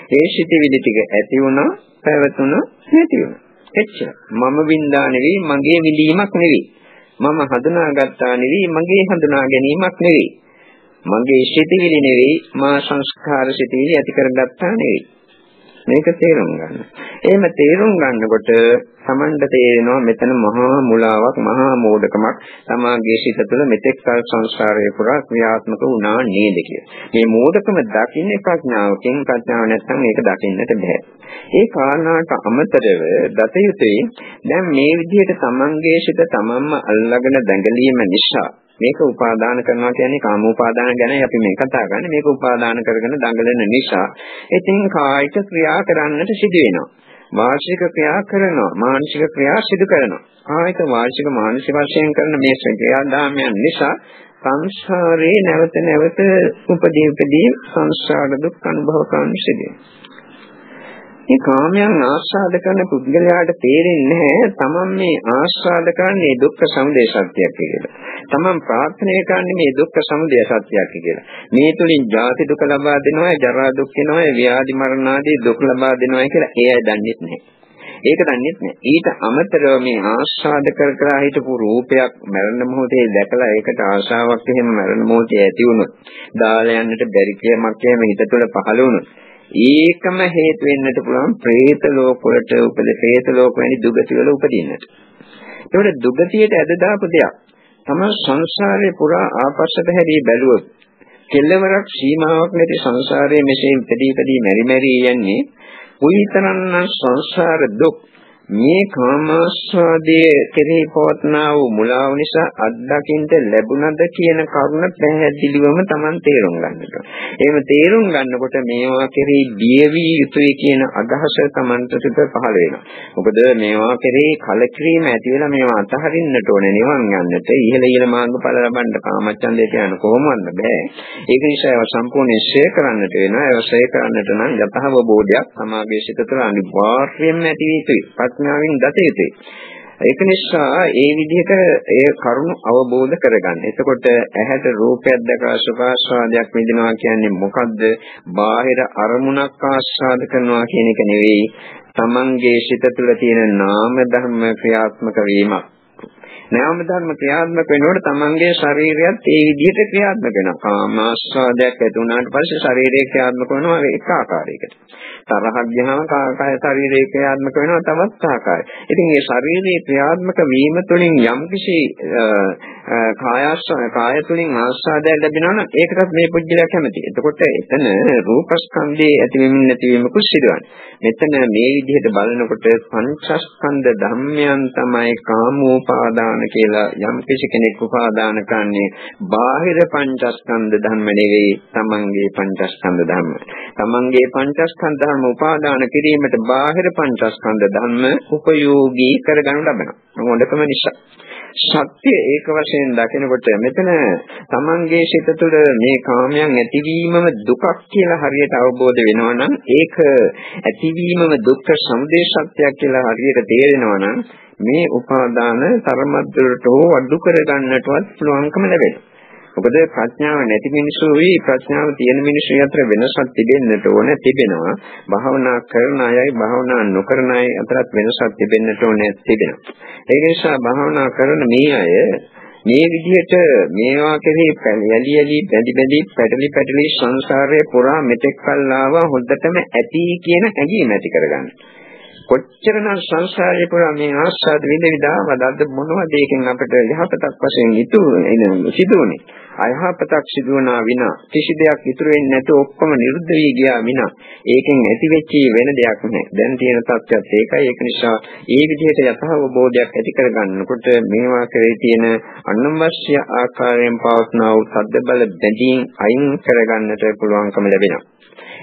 ඒ සිතිවිලි ටික ඇති වුණා, පැවතුණා, නැති වුණා. එච්චර. මම වින්දා නෙවෙයි, මගේ විඳීමක් නෙවෙයි. මම හඳුනාගත්තා නෙවෙයි, මගේ හඳුනා ගැනීමක් නෙවෙයි. මගේ සිතිවිලි නෙවෙයි, මා සංස්කාර සිතිවිලි ඇති කරගත්තා නෙවෙයි. මේක තේරුම් ගන්න. එහෙම තේරුම් ගන්නකොට Tamanට තේරෙනවා මෙතන මහා මුලාවක්, මහා මෝඩකමක් තමාගේ සිත තුළ මෙතෙක් කල සංසාරේ පුරා ක්‍රියාත්මක වුණා නේද කියලා. මේ මෝඩකම දකින්නේ ප්‍රඥාවකින්, ප්‍රඥාව නැත්නම් මේක දකින්නට බෑ. ඒ කාරණාට අමතරව දත යුතුයි දැන් මේ විදිහට Tamanගේ සිත තමන්ම අල්ලාගෙන දඟලීම නිසා මේක උපාදාන කරනවා කියන්නේ කාම උපාදාන ගැනයි අපි මේ කතා කරන්නේ. මේක උපාදාන කරගෙන දඟලන නිසා ඉතින් කායික ක්‍රියා කරන්නට සිදු වෙනවා. වාචික ක්‍රියා කරනවා, මානසික ක්‍රියා සිදු කරනවා. කායික වාචික මානසික වශයෙන් කරන මේ ක්‍රියාදාමයන් නිසා සංසාරේ නැවත නැවත උපදී සංසාර දුක් අනුභව කරන්න සිදු වෙනවා. මේ කාමයන් ආස්වාද කරන පුද්ගලයාට තේරෙන්නේ නැහැ තමන් මේ ආස්වාද කරන්නේ දුක්ඛ සමුදය සත්‍යයක් කියලා. තමන් ප්‍රාර්ථනා කරන්නේ මේ දුක්ඛ සමුදය සත්‍යයක් කියලා. මේ තුලින් ජාති දුක ලබා දෙනවා, ජරා දුක් වෙනවා, ව්‍යාධි මරණ ආදී දුක් ලබා දෙනවා කියලා ඒ අය දන්නේ නැහැ. ඒක දන්නේ නැහැ. ඊට අමතරව මේ ආස්වාද කර හිටපු රූපයක් මරණ මොහොතේ දැකලා ඒකට ආශාවක් එහෙම මරණ මොහොතේ ඇති වුණොත් දාලා යන්නට බැරි කමක් එහෙම හිත තුළ පහළ වුණොත් ඒකම හේතු වෙන්නට පුළුවන් പ്രേත ලෝක වලට പ്രേත ලෝක වැනි දුගති වල උපදින්නට. ඒකට දුගතියට ඇද දාපු දෙයක්. තමයි සංසාරේ පුරා ආපස්සට හැරී බැලුවොත් කෙලවරක් සීමාවක් නැති සංසාරයේ මෙසේ ඉපදී මෙරි යන්නේ උයිතරන්න සංසාර දුක් මේ කාමාස්වාදයේ කෙරෙහි පවත්නා වූ මුලාව නිසා අත්දකින්න ලැබුණද කියන කරුණ පැහැදිලිවම Taman තේරුම් ගන්නට. එහෙම තේරුම් ගන්නකොට මේවා කෙරෙහි බියවී යුතුයි කියන අදහස Tamanට සිත පහළ වෙනවා. මොකද මේවා කෙරෙහි කලකිරීම ඇති වෙලා මේවා අතහරින්නට ඕනේ නිවන් යන්නට. ඉහළ මාර්ගඵල ලබන්න කාමච්ඡන්දේ කියන කොහොමවත් බෑ. ඒක නිසා ඒවා සම්පූර්ණයෙන් ෂේ කරන්නට වෙනවා. ඒවා ෂේ කරන්නට නම් යථාබෝධයක් සමාගයේ සිත තුළ අනිවාර්යයෙන්ම ඇති යුතුයි. ප්‍රඥාවෙන් දත යුතුයි. ඒක නිසා ඒ විදිහට ඒ කරුණ අවබෝධ කරගන්න. එතකොට ඇහැට රූපයක් දැකලා සුඛාස්වාදයක් විඳිනවා කියන්නේ මොකද්ද? බාහිර අරමුණක් ආස්වාද කරනවා කියන එක නෙවෙයි. තමන්ගේ සිත තුළ තියෙන නාම ධර්ම ක්‍රියාත්මක වීමක්. නාම ධර්ම ක්‍රියාත්මක වෙනකොට තමන්ගේ ශරීරයත් ඒ විදිහට ක්‍රියාත්මක වෙනවා. කාමාස්වාදයක් ඇති වුණාට පස්සේ ශරීරය ක්‍රියාත්මක වෙනවා එක ආකාරයකට. තරහක් ගියාම කාය ශරීරයේ ක්‍රියාත්මක වෙනවා තවත් ආකාරයකට. ඉතින් මේ ශරීරයේ ක්‍රියාත්මක වීම තුළින් යම්කිසි කාය තුළින් ආස්වාදයක් ලැබෙනවා නම් ඒකටත් මේ පුජ්‍යලයක් කැමති. එතකොට එතන රූපස්කන්ධයේ ඇතිවීම නැතිවීමකුත් සිදුවන්නේ. මෙතන මේ විදිහට බලනකොට පංචස්කන්ධ ධර්මයන් තමයි කාමෝපාදාන උපාදාන කියලා යම් කෙනෙක් උපාදාන කරන්නේ බාහිර පංචස්කන්ධ ධර්ම නෙවෙයි තමන්ගේ පංචස්කන්ධ ධර්ම. තමන්ගේ පංචස්කන්ධ ධර්ම උපාදාන කිරීමට බාහිර පංචස්කන්ධ ධර්ම උපයෝගී කරගනු ලබනවා. මොකදකම නිසා සත්‍ය ඒක වශයෙන් දකිනකොට මෙතන තමන්ගේ සිත තුළ මේ කාමයන් ඇතිවීමම දුකක් කියලා හරියට අවබෝධ වෙනවා නම් ඒක ඇතිවීමම දුක්ඛ සමුදය සත්‍යයක් කියලා හරියට තේරෙනවා නම් මේ උපාදාන තරමද්දරට හෝ අඩු කර ගන්නටවත් පුළුවන්කම ලැබෙනවා. මොකද ප්‍රඥාව නැති මිනිස්සුයි ප්‍රඥාව තියෙන මිනිස්සු අතර වෙනසක් තිබෙන්නට ඕන තිබෙනවා. භාවනා කරන අයයි භාවනා නොකරන අය අතරත් වෙනසක් තිබෙන්නට ඕනේ තිබෙනවා. ඒ නිසා භාවනා කරන මේ අය මේ විදිහට මේවා කෙරෙහි යලි බැඳි පැටලි සංසාරයේ පුරා මෙතෙක් කල් ආවා හොද්දටම ඇති කියන හැඟීම ඇති කරගන්න. කොච්චරනම් සංසාරේ පුරා මේ ආස්වාද විඳිනවද මොනවද ඒකෙන් අපිට යහපතක් වශයෙන් සිදුවන්නේ අයහපතක් සිදුවනා විනා කිසි දෙයක් ඉතුරු වෙන්නේ නැතුව ඔක්කොම නිරුද්ධ වී ගියා විනා ඒකෙන් ඇති වෙච්ච වෙන දෙයක් නැහැ. දැන් තියෙන තත්ත්වයක් ඒකයි. ඒක නිසා ඒ විදිහට යථාබෝධයක් ඇති කරගන්නකොට මේවා කරේ තියෙන අනවශ්‍ය ආකාරයෙන් පවත්නා වූ සද්ද බල බැඳීම් අයින් කරගන්නට පුළුවන්කම ලැබෙනවා.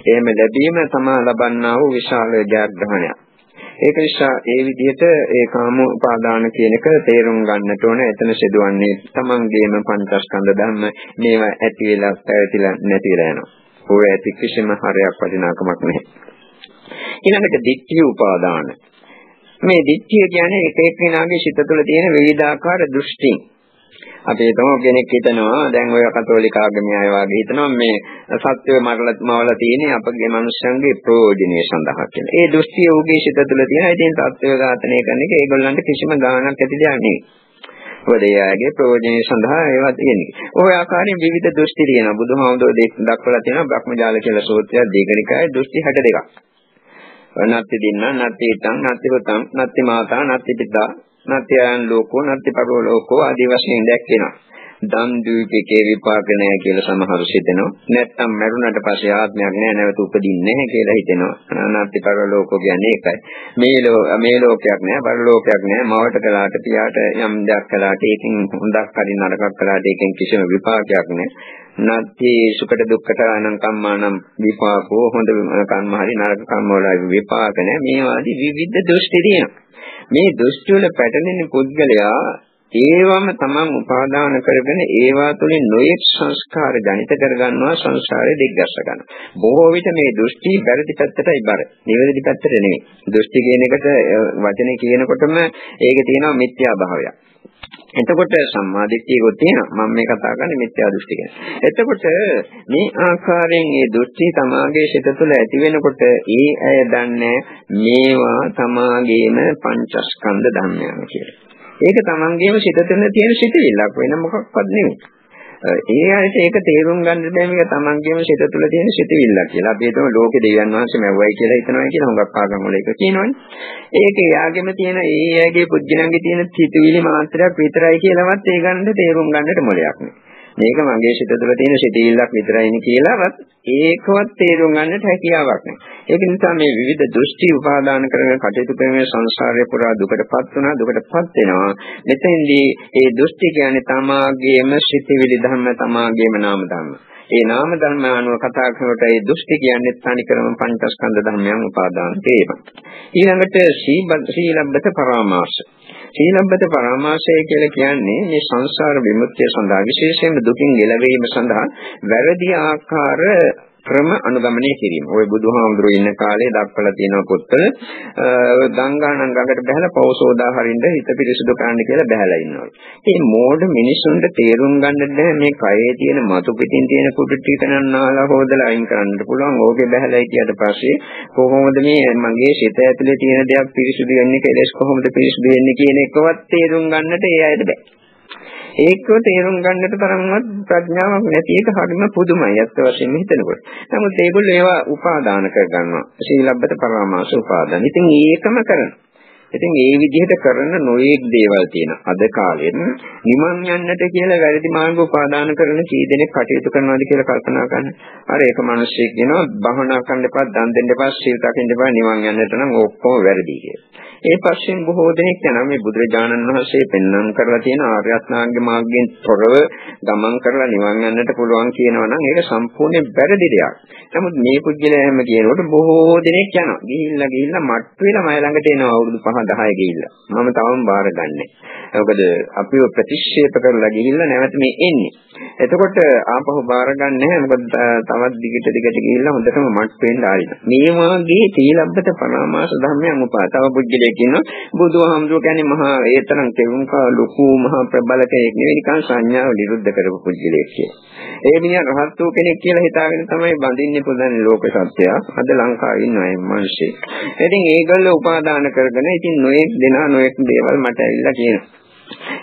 එහෙම ලැබීම තමා ලබන්නා වූ විශාල ජයග්‍රහණයක්. ඒක නිසා ඒ විදිහට ඒ කාම උපාදාන කියන එක තේරුම් ගන්නට ඕන. එතන සිදුවන්නේ තමන්ගේම පංචස්කන්ධ ධර්ම මේවා ඇති වෙලා පැවතිලා නැති වෙලා යනවා. ඔය ඇති කිසිම හරයක් වටිනාකමක් නැහැ. ඊළඟට ditthි උපාදාන. මේ ditthිය කියන්නේ එක එක්කෙනාගේ සිත තුළ තියෙන විවිධාකාර දෘෂ්ටි. අපි හිතමු කෙනෙක් හිතනවා දැන් ඔය කතෝලික ආගමේ අය වගේ හිතනවා මේ සත්‍යය මරලා තියෙන්නේ අපගේ මනුෂ්‍යයන්ගේ ප්‍රයෝජනීය සඳහා කියලා. ඒ දෘෂ්ටිය උගේ සිත තුළ තියෙන. ඉතින් සත්‍යය ඝාතනය කරන එක ඒගොල්ලන්ට කිසිම ගාණක් ඇති දෙයක් නෙවෙයි. මොකද එයාගේ ප්‍රයෝජනීය සඳහා ඒවා තියෙන්නේ. ඔය ආකාරයෙන් විවිධ දෘෂ්ටි තියෙනවා. බුදුහාමුදුරුවෝ දක්වලා තියෙනවා බ්‍රහ්මජාල කියලා සූත්‍රය දීඝනිකායේ දෘෂ්ටි 62ක්. නත්ති දින්න නත්ති ඊතං නත්ති හොතං නත්ති මාතා නත්ති පිතා නත්ති අයං ලෝකෝ නත්ති පරෝ ලෝකෝ ආදී වශයෙන් දැක්වෙනවා. දන් දීපේකේ විපාක නැහැ කියලා සමහරු හිතෙනවා. නැත්තම් මරුණට පස්සේ ආත්මයක් නැහැ නැවත උපදින්නේ නැහැ කියලා හිතෙනවා. නත්ති පරෝ ලෝකෝ කියන්නේ ඒකයි. මේ ලෝකයක් නැහැ පරලෝකයක් නැහැ. මවට කළාට පියාට යම් දෙයක් කළාට ඒකෙන් හොඳක් හරි නරකක් කළාට ඒකෙන් කිසිම විපාකයක් නැහැ. නත්ති සුඛට දුක්ඛට අනං කම්මානම් විපාකෝ හොඳ කර්ම හරි නරක කර්ම වල විපාක නැහැ. මේ වාදී විවිධ දෘෂ්ටි තියෙනවා. මේ දෘෂ්ටි වල පැටලෙන පුද්ගලයා ඒවම තමන් උපාදාන කරගෙන ඒවා තුළින් නොයෙක් සංස්කාර ජනිත කරගන්නවා සංසාරේ දිග්ගස්ස ගන්නවා. බොහෝ විට මේ දෘෂ්ටි වැරදි පැත්තටයි බර. නිවැරදි පැත්තට නෙමෙයි. දෘෂ්ටි කියන එකට වචනේ කියනකොටම ඒකේ තියෙනවා මිත්‍යා භාවයක්. එතකොට සම්මාදිට්ඨියකුත් තියෙනවා. මම මේ කතා කරන්නේ මිත්‍යා දෘෂ්ටි ගැන. එතකොට මේ ආකාරයෙන් මේ දෘෂ්ටි තමාගේ සිත තුළ ඇති වෙනකොට ඒ අය දන්නේ මේවා තමාගේම පංචස්කන්ධ ධර්මයන් කියලා. ඒක තමන්ගේම සිත තුළ තියෙන සිතිවිල්ලක් වෙන මොකක්වත් නෙමෙයි. ඒ ඇයිට ඒක තේරුම් ගන්න බෑ මේක තමන්ගේම සිත තුළ තියෙන සිතිවිල්ලක් කියලා. අපි හිතමු ලෝකේ දෙවියන් වහන්සේ මැව්වයි කියලා හිතනවා කියලා හුඟක් ආගම් වල ඒක කියනවනේ. ඒක එයාගෙම තියෙන ඒ ඇගේ පුජ්‍යණන්ගේ තියෙන සිතිවිලි මාත්‍රයක් විතරයි කියලාවත් ඒ ගන්න තේරුම් ගන්නට මොලයක් නෑ. මේක මගේ සිත තුළ තියෙන සිතිවිල්ලක් විතරයිනේ කියලාවත් ඒකවත් තේරුම් ගන්නට හැකියාවක් නැහැ. ඒක නිසා මේ විවිධ දෘෂ්ටි උපාදාන කරගෙන කටයුතු කරන සංසාරේ පුරා දුකටපත් වුණා දුකටපත් වෙනවා. මෙතෙන්දී ඒ දෘෂ්ටි කියන්නේ තමාගේම සිතිවිලි ධර්ම තමාගේම නාම ධර්ම. ඒ නාම ධර්ම අනුව කතා කරනකොට ඒ දෘෂ්ටි කියන්නේ තනිකරම පංචස්කන්ධ ධර්මයන් උපාදාන කිරීම. ඊළඟට සීලබ්බත පරාමාස. සීලබ්බත පරාමාසය කියලා කියන්නේ මේ සංසාර විමුක්තිය සඳහා විශේෂයෙන්ම දුකින් ගැලවීම සඳහා වැරදි ආකාර ක්‍රම අනුගමනය කිරීම. ওই බුදුහාමුදුරුවෝ ඉන්න කාලේ දක්වලා තියෙන පොත්වල ගංගානම් ගඟට බහලා පෞසෝදා හරින්න හිත පිරිසුදු කරන්න කියලා බහලා ඉන්නවා. මේ මෝඩ මිනිසුන්ට තේරුම් ගන්න බැහැ මේ කයේ තියෙන මතු පිටින් තියෙන කුඩු ටික නන්නාලා හොදලා අයින් කරන්න පුළුවන්. ඕකේ බහලා හිටියට පස්සේ කොහොමද මේ මගේ සිත ඇතුලේ තියෙන දේක් පිරිසුදු වෙන්නේ කෙලස් කොහොමද පිරිසුදු වෙන්නේ කියන එකවත් තේරුම් ගන්නට ඒ අයට බෑ. ඒකව තේරුම් ගන්නට තරම්වත් ප්‍රඥාවක් නැති එක හරිම පුදුමයි අත් වශයෙන්ම හිතනකොට. නමුත් ඒගොල්ලෝ ඒවා උපාදාන කර ගන්නවා. සීලබ්බත පරාමාස උපාදාන. ඉතින් ඒකම කරනවා. ඉතින් මේ විදිහට කරන නොයේක් දේවල් තියෙනවා. අද කාලෙත් නිවන් යන්නට කියලා වැරදි මාර්ග උපාදාන කරන කී දෙනෙක් කටයුතු කරනවාද කියලා කල්පනා කරන්න. අර ඒක මිනිස්සෙක් කියනවා භවනා කරන්න එපා, දන් දෙන්න එපා, සීල් රකින්න එපා, නිවන් යන්නට නම් ඔක්කොම වැරදි කියලා. ඒ පස්සේ බොහෝ දෙනෙක් යනවා මේ බුදුරජාණන් වහන්සේ පෙන්වන්න කරලා තියෙන ආර්ය අෂ්ටාංග මාර්ගයෙන් තොරව ගමන් කරලා නිවන් යන්නට පුළුවන් කියනවා නම් ඒක සම්පූර්ණයෙන් වැරදි දෙයක්. නමුත් මේ පුද්ගලයා හැම කියනකොට බොහෝ දෙනෙක් යනවා. ගිහිල්ලා මට්ටු වෙලා මයි ළඟට එනවා අවුරුදු 5-10 ගිහිල්ලා. මම තාම බාරගන්නේ. මොකද අපිව ප්‍රතික්ෂේප කරලා ගිහිල්ලා නැවත මේ එන්නේ. එතකොට ආපහු බාරගන්නේ නැහැ. මොකද තවත් දිගට ගිහිල්ලා හොඳටම මට්ටු වෙන්න ආරිනවා. මේ වාගේ තීලබ්බත පරාමාස ධර්මයන් උපාතව පුද්ගලයෙක් ඉන්නවා. බුදුහාමුදුරුවෝ කියන්නේ මහා ඒතරම් තෙරුම්කා ලොකු මහා ප්‍රබල කෙනෙක් නෙවෙයි, නිකන් සංඥාව නිරුද්ධ කරපු පුද්ගලයෙක් කියලා. ඒ මිනිහා රහත් වූ කෙනෙක් කියලා හිතාගෙන තමයි බඳින්නේ පුදන්නේ ලෝක සත්‍යය. අද ලංකාවේ ඉන්න අය මිනිස්සු. ඉතින් ඒගොල්ලෝ උපාදාන කරගෙන ඉතින් නොඑක් දෙනා නොඑක් දේවල් මට ඇවිල්ලා කියනවා.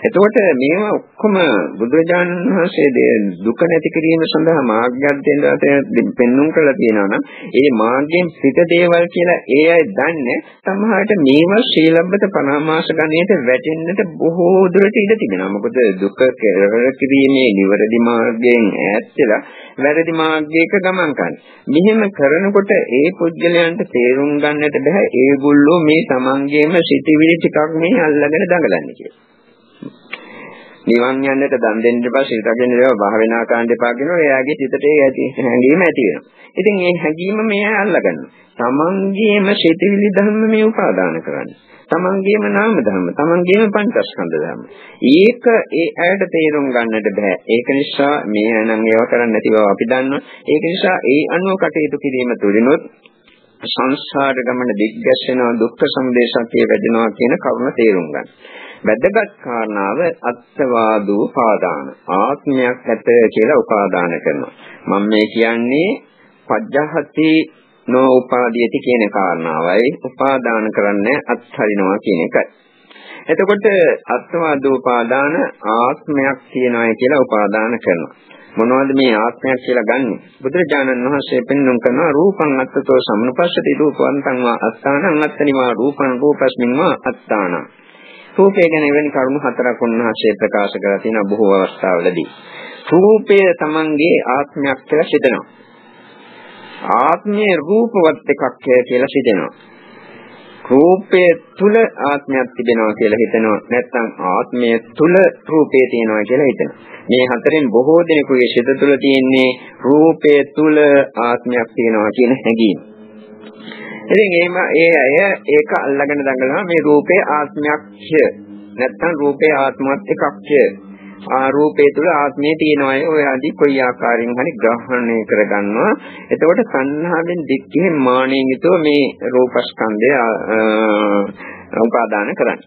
එතකොට මේවා ඔක්කොම බුදුරජාණන් වහන්සේ දුක නැති කිරීම සඳහා මාර්ගයක් දෙන්න පෙන්වුම් කරලා තියෙනවා නම් ඒ මාර්ගයෙන් පිට දේවල් කියලා ඒ අය දන්නේ සමහරට මේවා ශීලබ්බත පරාමාස ගණයට වැටෙන්නට බොහෝ දුරට ඉඩ තිබෙනවා. මොකද දුක කෙරවර කිරීමේ නිවැරදි මාර්ගයෙන් ඈත් වෙලා වැරදි මාර්ගයක ගමන් කරන. මෙහෙම කරනකොට ඒ පුද්ගලයන්ට තේරුම් ගන්නට බෑ ඒගොල්ලෝ මේ තමන්ගේම සිටිවිලි ටිකක් මේ අල්ලගෙන දඟලන්නේ කියලා. නිවන් යන්නට දන් දෙන්න එපා, සිල් රකින්න එපා, භාවනා කරන්න එපා කියනවා. එයාගේ සිතට ඒ හැඟීම ඇති වෙනවා. ඉතින් මේ හැඟීම මෙයා අල්ලගන්නවා. තමන්ගේම සිටිවිලි ධර්ම මේ උපාදාන කරන්නේ. තමන්ගේම නාම ධර්ම, තමන්ගේම පංචස්කන්ධ ධර්ම. ඒක ඒ ඇයට තේරුම් ගන්නට බෑ. ඒක නිසා මේ නම් ඒවා කරන්නේ නැති බව අපි දන්නවා. ඒක නිසා ඒ අනුව කටයුතු කිරීම තුළිනුත් සංසාර ගමන දිග්ගැස්සෙනවා, දුක්ඛ සමුදය සත්‍ය වැඩෙනවා කියන කරුණ තේරුම් ගන්න. වැදගත් කාරණාව අත්වාදෝ පාදාන. ආත්මයක් ඇත කියලා උපාදාන කරනවා. මම මේ කියන්නේ පජ්ජහති නෝ උපාදීයති කියන කාරණාවයි. උපාදාන කරන්නේ අත්හරිනවා කියන එකයි. එතකොට අත්වාදෝ පාදාන ආත්මයක් තියනවායි කියලා උපාදාන කරනවා. මොනවද මේ ආත්මයක් කියලා ගන්නෙ? බුදුරජාණන් වහන්සේ පෙන්වුම් කරනවා රූපං අත්තතෝ සම්නුපස්සති රූපවන්තං වා අත්තානං අත්තනිවා රූපං රූපස්මින් වා අත්තානං. රූපය ගැන වෙන කරුණු හතරක් උන්වහන්සේ ප්‍රකාශ කරලා තියෙන බොහෝ අවස්ථාවලදී. රූපය තමන්ගේ ආත්මයක් කියලා හිතනවා. ආත්මයේ රූපවත් එකක් කියලා හිතනවා. රූපය තුල ආත්මයක් තිබෙනවා කියලා හිතනවා. නැත්නම් ආත්මය තුල රූපය තියෙනවා කියලා හිතනවා. මේ හතරෙන් බොහෝ දෙනෙකුගේ සිත තුළ තියෙන්නේ රූපය තුල ආත්මයක් තියෙනවා කියන හැඟීම. ඉතින් ඒ අය ඒක අල්ලගෙන දඟලනවා මේ රූපේ ආත්මයක් කිය. නැත්නම් රූපේ ආත්මවත් එකක් කිය. රූපේ තුල ආත්මය තියෙනවා ඔය ආදී කොයි ආකාරයෙන් හරි ග්‍රහණය කරගන්නවා. එතකොට සංහාවෙන් දික්කේ මානෙන් යුතුව මේ රූපස්කන්ධය උපාදාන කරන්නේ.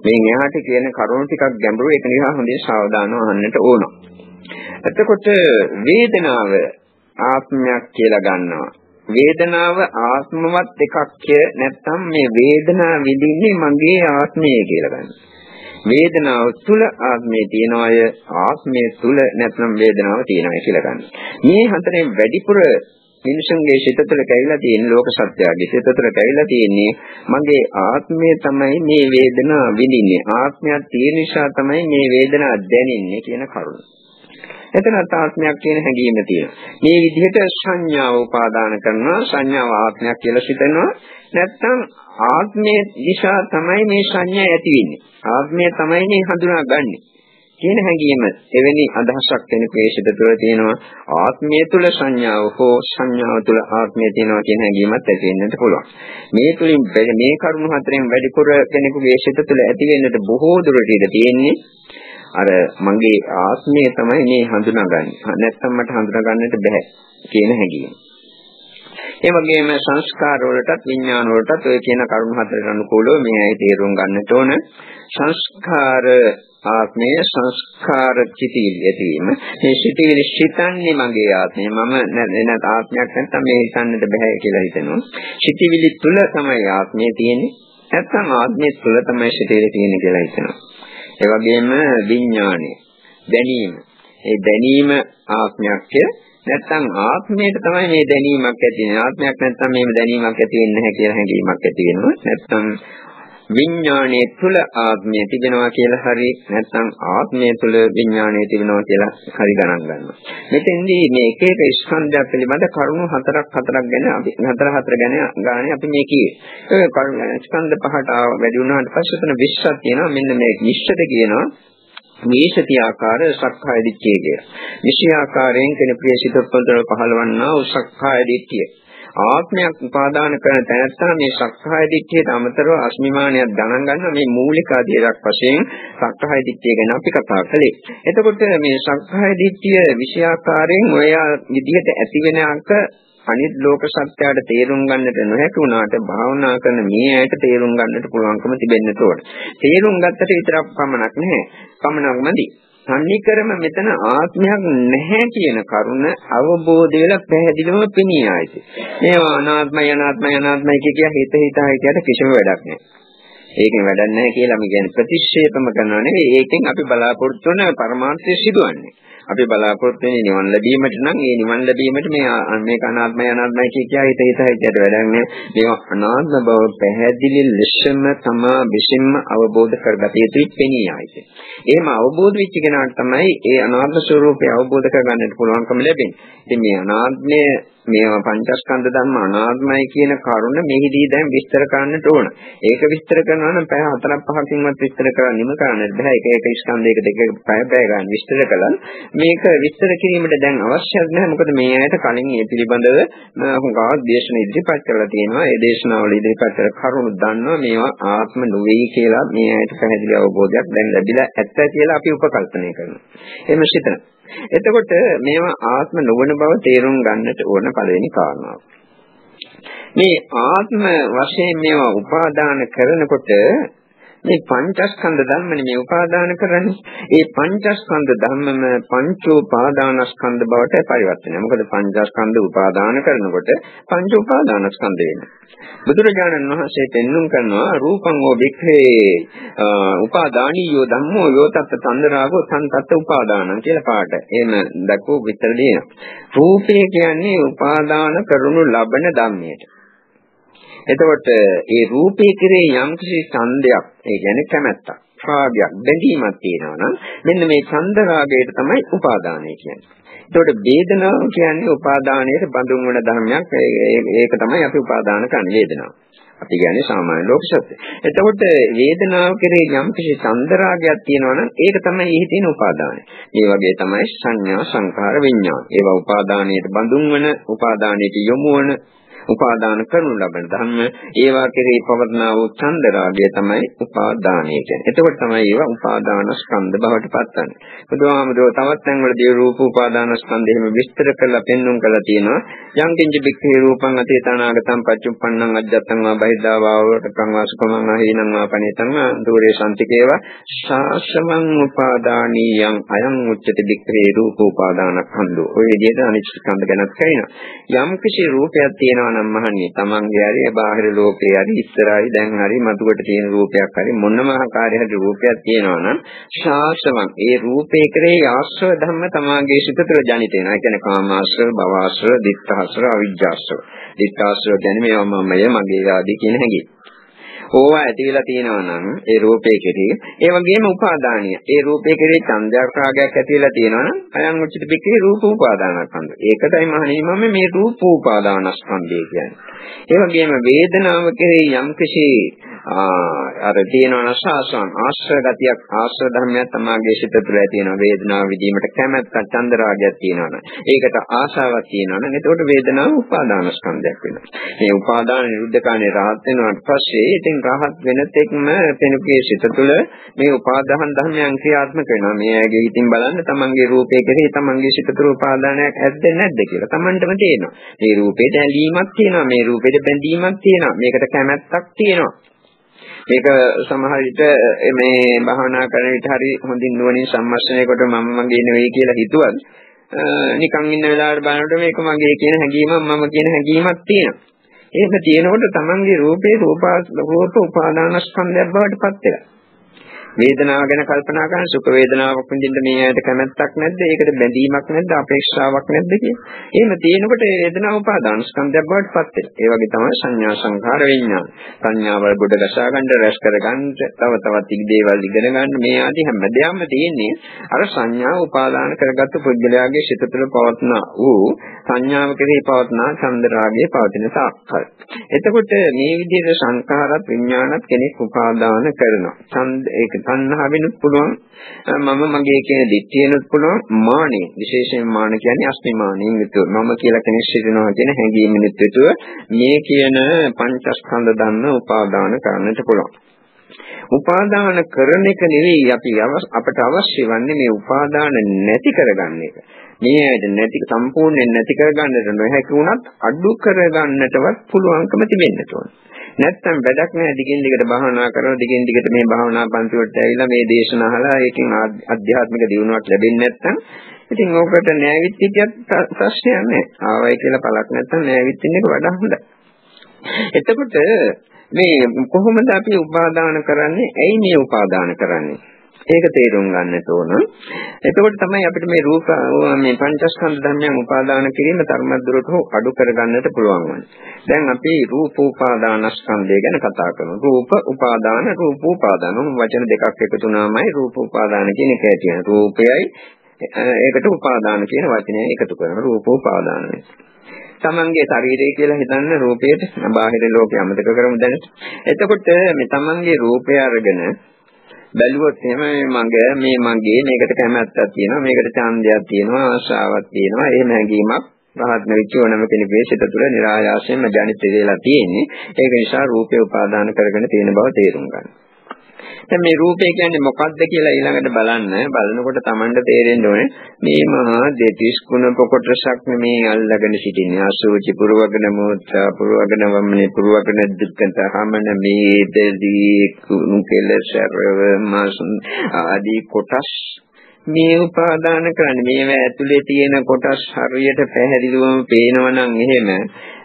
මේ එහාට කියන කරුණු ටිකක් ගැඹුරු, ඒක නිසා හොඳින් සාවධානව අහන්නට ඕන. එතකොට වේදනාව ආත්මයක් කියලා ගන්නවා. වේදනාව ආත්මවත් එකක් නැත්නම් මේ වේදනාව විඳින්නේ මගේ ආත්මය කියලා ගන්නවා. වේදනාව තුල ආත්මය තියනවාය, ආත්මය තුල නැත්නම් වේදනාව තියනවාය කියලා ගන්නවා. මේ හතරෙන් වැඩිපුර මිනිසුන්ගේ සිත තුළ කැවිලා තියෙන ලෝක සත්‍යයේ සිත තුළ කැවිලා තියෙන්නේ මගේ ආත්මය තමයි මේ වේදනාව විඳින්නේ. ආත්මයක් තියෙන නිසා තමයි මේ වේදනාව දැනෙන්නේ කියන කරුණ. එතන ආත්මයක් කියන හැඟීම තියෙනවා. මේ විදිහට සංඥාව උපාදාන කරනවා. සංඥාව ආත්මයක් කියලා හිතනවා. නැත්නම් ආත්මය නිසා තමයි මේ සංඥා ඇති වෙන්නේ. ආත්මය තමයි මේ හඳුනාගන්නේ කියන හැඟීම. එවැනි අදහසක් කෙනෙකුගේ සිත තුළ තියෙනවා. ආත්මය තුළ සංඥාව හෝ සංඥාව තුළ ආත්මය තියෙනවා කියන හැඟීමත් ඇති වෙන්නට පුළුවන්. මේ තුලින් මේ කරුණු හතරෙන් වැඩිපුර කෙනෙකුගේ සිත තුළ ඇති වෙන්නට බොහෝ දුරට ඉඳ තියෙන්නේ අර මගේ ආත්මය තමයි මේ හඳුනාගන්නේ. නැත්නම් මට හඳුනා ගන්නට බෑ කියන හැඟීම. ඒ වගේම සංස්කාර වලටත් විඥාන වලටත් ඔය කියන කරුණු හතරට අනුකූලව මේ අය තේරුම් ගන්නට ඕන. සංස්කාර ආත්මය, සංස්කාර චිතිවිලි ඇතිවීම. මේ චිතිවිලි හිතන්නේ මගේ ආත්මය. මම නැත් ආත්මයක් නැත්නම් මේ හිතන්නට බෑ කියලා හිතනවා. චිතිවිලි තුල තමයි ආත්මය තියෙන්නේ. නැත්නම් ආත්මය තුල තමයි චිතිවිලි තියෙන්නේ කියලා හිතනවා. ඒ වගේම විඥානය, දැනීම. ඒ දැනීම ආත්මයක්ය. නැත්නම් ආත්මයට තමයි මේ දැනීමක් ඇති වෙන්නේ. ආත්මයක් නැත්නම් මේ දැනීමක් ඇති වෙන්නේ නැහැ කියලා හැඟීමක් ඇති වෙනවා. නැත්නම් විඥානයේ තුල ආත්මය තිබෙනවා කියලා හරි නැත්නම් ආත්මය තුල විඥානය තිබෙනවා කියලා හරි ගණන් ගන්නවා. මෙතෙන්දී මේ එක එක ස්කන්ධය පිළිබඳ කරුණු හතර ගැන අපි ගානේ අපි මේ කියේ. ඒ කරුණු ස්කන්ධ පහට වැඩි වුණාට පස්සේ එතන 20ක් තියෙනවා. මෙන්න මේ 20ට කියනවා මේෂති ආකාර සක්කාය දිට්ඨිය කියලා. විෂය ආකාරයෙන් කෙන ප්‍රේසිත පොතල පහළවන්නා වූ සක්කාය දිට්ඨිය. ආත්මයක් උපාදාන කරන තැනත්තා මේ සක්කාය දිට්ඨියට අමතරව අස්මිමානයක් ගණන් ගන්න මේ මූලික අධ්‍යයනයක් වශයෙන් සක්කාය දිට්ඨිය ගැන අපි කතා කළේ. එතකොට මේ සක්කාය දිට්ඨිය විෂයාකාරයෙන් ඔය විදිහට ඇති වෙන අංක අනිත් ලෝක සත්‍යයට තේරුම් ගන්නට නොහැකි වුණාට භාවනා කරන මේ ඇයට තේරුම් ගන්නට පුළුවන්කම තිබෙන්න ඕන. තේරුම් ගත්තට විතරක් පමණක් නැහැ. පමණක්මදි. සම්නිකරම මෙතන ආත්මයක් නැහැ කියන කරුණ අවබෝධ වෙලා පැහැදිලිවම පෙනී ආයිති. මේවා අනාත්මයි හිත කිසිම වැඩක් නැහැ. ඒකෙන් වැඩක් නැහැ කියලා අපි කියන්නේ ප්‍රතික්ෂේපම කරනවා නෙවෙයි. ඒකෙන් අපි බලාපොරොත්තු වන පරමාර්ථය සිදුවන්නේ. අපි බලාපොරොත්තු වෙන්නේ නිවන් ලැබීමට නම් ඒ නිවන් ලැබීමට මේක අනාත්මයි කියා හිත වැඩක් නැහැ. මේවා අනාත්ම බව පැහැදිලි ලෙසම තමා විසින්ම අවබෝධ කරගත යුතුයි පෙනී ආයිති. එහෙම අවබෝධ වෙච්ච කෙනාට තමයි ඒ අනාත්ම ස්වરૂපය අවබෝධ කරගන්නට පුළුවන්කම ලැබෙන්නේ. ඉතින් මේ අනාත්මය මේවා පංචස්කන්ධ ධර්ම අනාත්මයි කියන කරුණ මෙහිදී දැන් විස්තර කරන්නට ඕන. ඒක විස්තර කරනවා නම් පැය 4-5කින්වත් විස්තර කරන්න නිම කරන්නට බෑ. එක ස්කන්ධයක දෙක පැය ගන්න විස්තර කළා. මේක විස්තර කිරීමට දැන් අවශ්‍යයක් නැහැ. මොකද මේ ඇයට කලින් මේ පිළිබඳව හුඟක් දේශන ඉදිරිපත් කරලා තියෙනවා. ඒ දේශනාවල ඉදිරිපත් කර කරුණු දන්නවා. මේවා ආත්ම නෙවෙයි කියලා මේ ඇයට පැහැදිලි අවබෝධයක් දැන් ලැබිලා ඇත්ත කියලා අපි උපකල්පනය කරනවා. එහෙම සිතන. එතකොට මේවා ආත්ම නොවන බව තේරුම් ගන්නට ඕන පළවෙනි කාරණාව. මේ ආත්ම වශයෙන් මේවා උපාදාන කරනකොට මේ පංචස්කන්ධ ධර්මනේ මේ උපාදාන කරන්නේ. ඒ පංචස්කන්ධ ධර්මම පංචෝපාදානස්කන්ධ බවට පරිවර්තනය. මොකද පංචස්කන්ධ උපාදාන කරනකොට පංච උපාදානස්කන්ධ වෙනවා. බුදුරජාණන් වහන්සේ පෙන්눔 කරනවා රූපං හෝ වික්ඛේ උපාදානීයෝ ධම්මෝ යෝතත් තණ්හරාගෝ සංතත් උපාදානං කියලා පාඩ. එහෙම දක්වෝ විතර දෙනවා. රූපය කියන්නේ උපාදාන කරනු ලබන ධම්මයට. එතකොට ඒ රූපේ කෙරේ යම්කිසි ඡන්දයක්, ඒ කියන්නේ කැමැත්තක්, රාගයක්, බැඳීමක් තියෙනවා නම් මෙන්න මේ ඡන්ද රාගයට තමයි උපාදානය කියන්නේ. එතකොට වේදනාව කියන්නේ උපාදානයට බඳුන් වන ධර්මයක්. ඒක තමයි අපි උපාදාන කරන්නේ වේදනාව. අපි කියන්නේ සාමාන්‍ය ලෝක සත්‍ය. එතකොට වේදනාව කෙරේ යම්කිසි ඡන්ද රාගයක් තියෙනවා නම් ඒක තමයි එහි තියෙන උපාදානය. මේ වගේ තමයි සංඥා, සංකාර, විඤ්ඤාණ. ඒවා උපාදානයට බඳුන් වන, උපාදානයට යොමු වන උපාදාන කරනු ලබන ධර්ම. ඒවා කෙරෙහි පවර්ණා වූ ඡන්ද රාගය තමයි උපාදානය කියන්නේ. එතකොට තමයි ඒවා උපාදාන ස්කන්ධ බවට පත්වන්නේ. බුදුහාමුදුරුවෝ තවත් තැන්වලදී රූප උපාදාන ස්කන්ධ එහෙම විස්තර කරලා පෙන්වුම් කරලා තියෙනවා. යං කිංච බික්ඛේ රූපං අතීතනාගතං පච්චුප්පන්නං අජ්ජත්තං වා බහිද්ධා වා වරකං වා සුඛමං ආහීනං වා පනිතං දුරේ සම්තිකේවා ශාසවං උපාදානීයං අයං උච්චති බික්ඛේ රූප උපාදානස්කන්ධෝ. ඔය විදිහට අනිත් ස්කන්ධ ගැනත් කියනවා. යම් කිසි රූපයක් තියෙනවා නම් මහන්නේ තමන්ගේ හරි බාහිර ලෝකේ හරි ඉස්සරහයි දැන් හරි මතුවට තියෙන රූපයක් හරි මොනම ආකාරයක රූපයක් තියෙනවා නම් ශාසවං ඒ රූපේ කරේ ආශ්‍රව ධර්ම තමාගේ සිත තුළ ජනිත වෙනවා. ඒ කියන්නේ කාමාශ්‍රව, භවආශ්‍රව, දික්ඛාශ්‍රව, අවිජ්ජාශ්‍රව. දික්ඛාශ්‍රව කියන්නේ මේවා මමය, මගේ ආදී කියන හැඟීම්. ඕවා ඇතිලා තියෙනවා නම් ඒ රූපේ කෙරේ ඒ වගේම උපාදානිය. ඒ රූපේ කෙරේ ඡන්දයක් රාගයක් ඇතිලා තියෙනවා නම් අයං උච්චිත පිටේ රූප උපාදානස්කන්ධ. ඒකටයි මහණෙනි මම මේ රූප උපාදානස්කන්ධය කියන්නේ. ඒ වගේම වේදනාව කෙරේ යම්කිසි අර තියෙනවා නසාසං ආශ්‍රය ගතියක්, ආශ්‍රය ධර්මයක් තමාගේ සිත තුළ තියෙනවා. වේදනාව විදීමට කැමැත්තක්, ඡන්ද රාගයක් තියෙනවා. ඒකට ආශාවක් තියෙනවා. එතකොට වේදනාව උපාදානස්කන්ධයක් වෙනවා. මේ උපාදාන නිරුද්ධකානේ රහත් වෙනාට පස්සේ ඉතින් රහත් වෙන තෙක්ම කෙනෙකුගේ සිත තුළ මේ උපාදාන ධර්මයන් ක්‍රියාත්මක වෙනවා. මේ ඇගේ ඉතින් බලන්න තමන්ගේ රූපේ කෙරෙහි තමන්ගේ සිත තුළ උපාදානයක් ඇද්ද නැද්ද කියලා තමන්ටම තේරෙනවා. මේ රූපේට ඇලීමක් තියෙනවා, මේ රූපේට බැඳීමක් තියෙනවා, මේකට කැමැත්තක් තියෙනවා. මේක සමහර විට මේ භාවනා කරන විට හරි හොඳින් නුවණින් සම්මස්නය කොට මම මගේ නෙවෙයි කියලා හිතුවත් නිකන් ඉන්න වෙලාවට බලනකොට මේක මගේ කියන හැඟීමක්, මම කියන හැඟීමක් තියෙනවා. ඒක තියෙනකොට තමන්ගේ රූපේ රූප උපාදානස්කන්ධයක් බවට පත් වෙනවා. වේදනාව ගැන කල්පනා කරන සුඛ වේදනාවක් විඳින්න මේ ඇයට කැමැත්තක් නැද්ද? ඒකට බැඳීමක් නැද්ද? අපේක්ෂාවක් නැද්ද කියලා. එහෙම තියෙනකොට ඒ වේදනාව උපාදාන ස්කන්ධයක් බවට පත් වෙනවා. ඒ වගේ තමයි සංඥා සංඛාර විඥාන. සංඥාවල් ගොඩ ගසා ගන්න, රැස් කර ගන්න, තව තවත් දේවල් ඉගෙන ගන්න මේ ආදී හැම දෙයක්ම තියෙන්නේ අර සංඥාව උපාදාන කරගත්තු පුද්ගලයාගේ සිත තුළ පවත්නා වූ සංඥාව කෙරෙහි පවත්නා චන්දරාගයේ පවතින සාක්කල්. එතකොට මේ විදිහට සංඛාරත් විඥානත් කෙනෙක් උපාදාන කරනවා. ඒක තණ්හාවෙනුත් පුළුවන්, මම මගේ කියන දිට්ඨියනුත් පුළුවන්, මානෙ විශේෂයෙන් මාන කියන්නේ අස්මිමානින් යුතුව මම කියලා කෙනෙක් සිටිනවා කියන හැඟීමෙනුත් යුතුව මේ කියන පංචස්කන්ධ ධර්ම උපාදාන කරන්නට පුළුවන්. උපාදාන කරන එක නෙවෙයි අපට අවශ්‍ය වන්නේ මේ උපාදාන නැති කරගන්න එක. මේ නැති සම්පූර්ණයෙන් නැති කරගන්නට නොහැකි වුණත් අඩු කරගන්නටවත් පුළුවන්කම තිබෙන්න ඕන. නැත්තම් වැඩක් නැහැ දිගින් දිගට භාවනා කරන දිගින් දිගට මේ භාවනා පන්ති වලට ඇවිල්ලා මේ දේශන අහලා ඒකෙන් ආධ්‍යාත්මික දියුණුවක් ලැබෙන්නේ නැත්තම් ඉතින් ඕකට නෑවිත් හිටියත් ප්‍රශ්නයක් නැහැ. ආවයි කියලා පළක් නැත්තම් නෑවිත් ඉන්න එක වඩා හොඳයි. එතකොට මේ කොහොමද අපි උපාදාන කරන්නේ? ඇයි මේ උපාදාන කරන්නේ? ඒක තේරුම් ගන්නට ඕන. එතකොට තමයි අපිට මේ රූප මේ පංචස්කන්ධ ධර්මයන් උපාදාන කිරීම තරමද්දුරට අඩු කරගන්නට පුළුවන් වන්නේ. දැන් අපි රූප උපාදානස්කන්ධය ගැන කතා කරනවා. රූප උපාදාන රූප උපාදාන වචන දෙකක් එකතු වුණාමයි රූප උපාදාන කියන එක ඇති වෙනවා. රූපයයි ඒකට උපාදාන කියන වචනය එකතු කරනවා. රූප උපාදාන තමන්ගේ ශරීරය කියලා හිතන්න රූපයට බාහිර ලෝකෙ අමතක කරමු දැන්. එතකොට මේ තමන්ගේ රූපය අරගෙන බැලුවොත් එහෙම මගේ මේකට කැමැත්තක් තියෙනවා, මේකට ඡන්දයක් තියෙනවා, ආශාවක් තියෙනවා, එහෙම හැඟීමක් රහත් වෙච්ච ඕනම කෙනෙකුගේ සිත තුළ નિરાයාසයෙන්ම ජනිත වෙලා තියෙන්නේ. ඒක නිසා රූපේ උපාදාන කරගෙන තියෙන බව තේරුම් ගන්න. දැන් මේ රූපය කියන්නේ මොකක්ද කියලා ඊළඟට බලනකොට Tamanට තේරෙන්න ඕනේ මේ මහා දෙතිස් කුණප කොටසක් මේ අල්ලගෙන සිටින්නේ. අසෝචි පුරවගෙන මෝත්‍රා පුරවගෙන වම්නේ පුරවගෙන දුක්ඛත හමන මේ දෙදී කුණු කෙලසරව මාසුන් ආදී කොටස් මේ උපාදාන කරන්නේ. මේවා ඇතුලේ තියෙන කොටස් හරියට පැහැදිලිවම පේනවා නම් එහෙම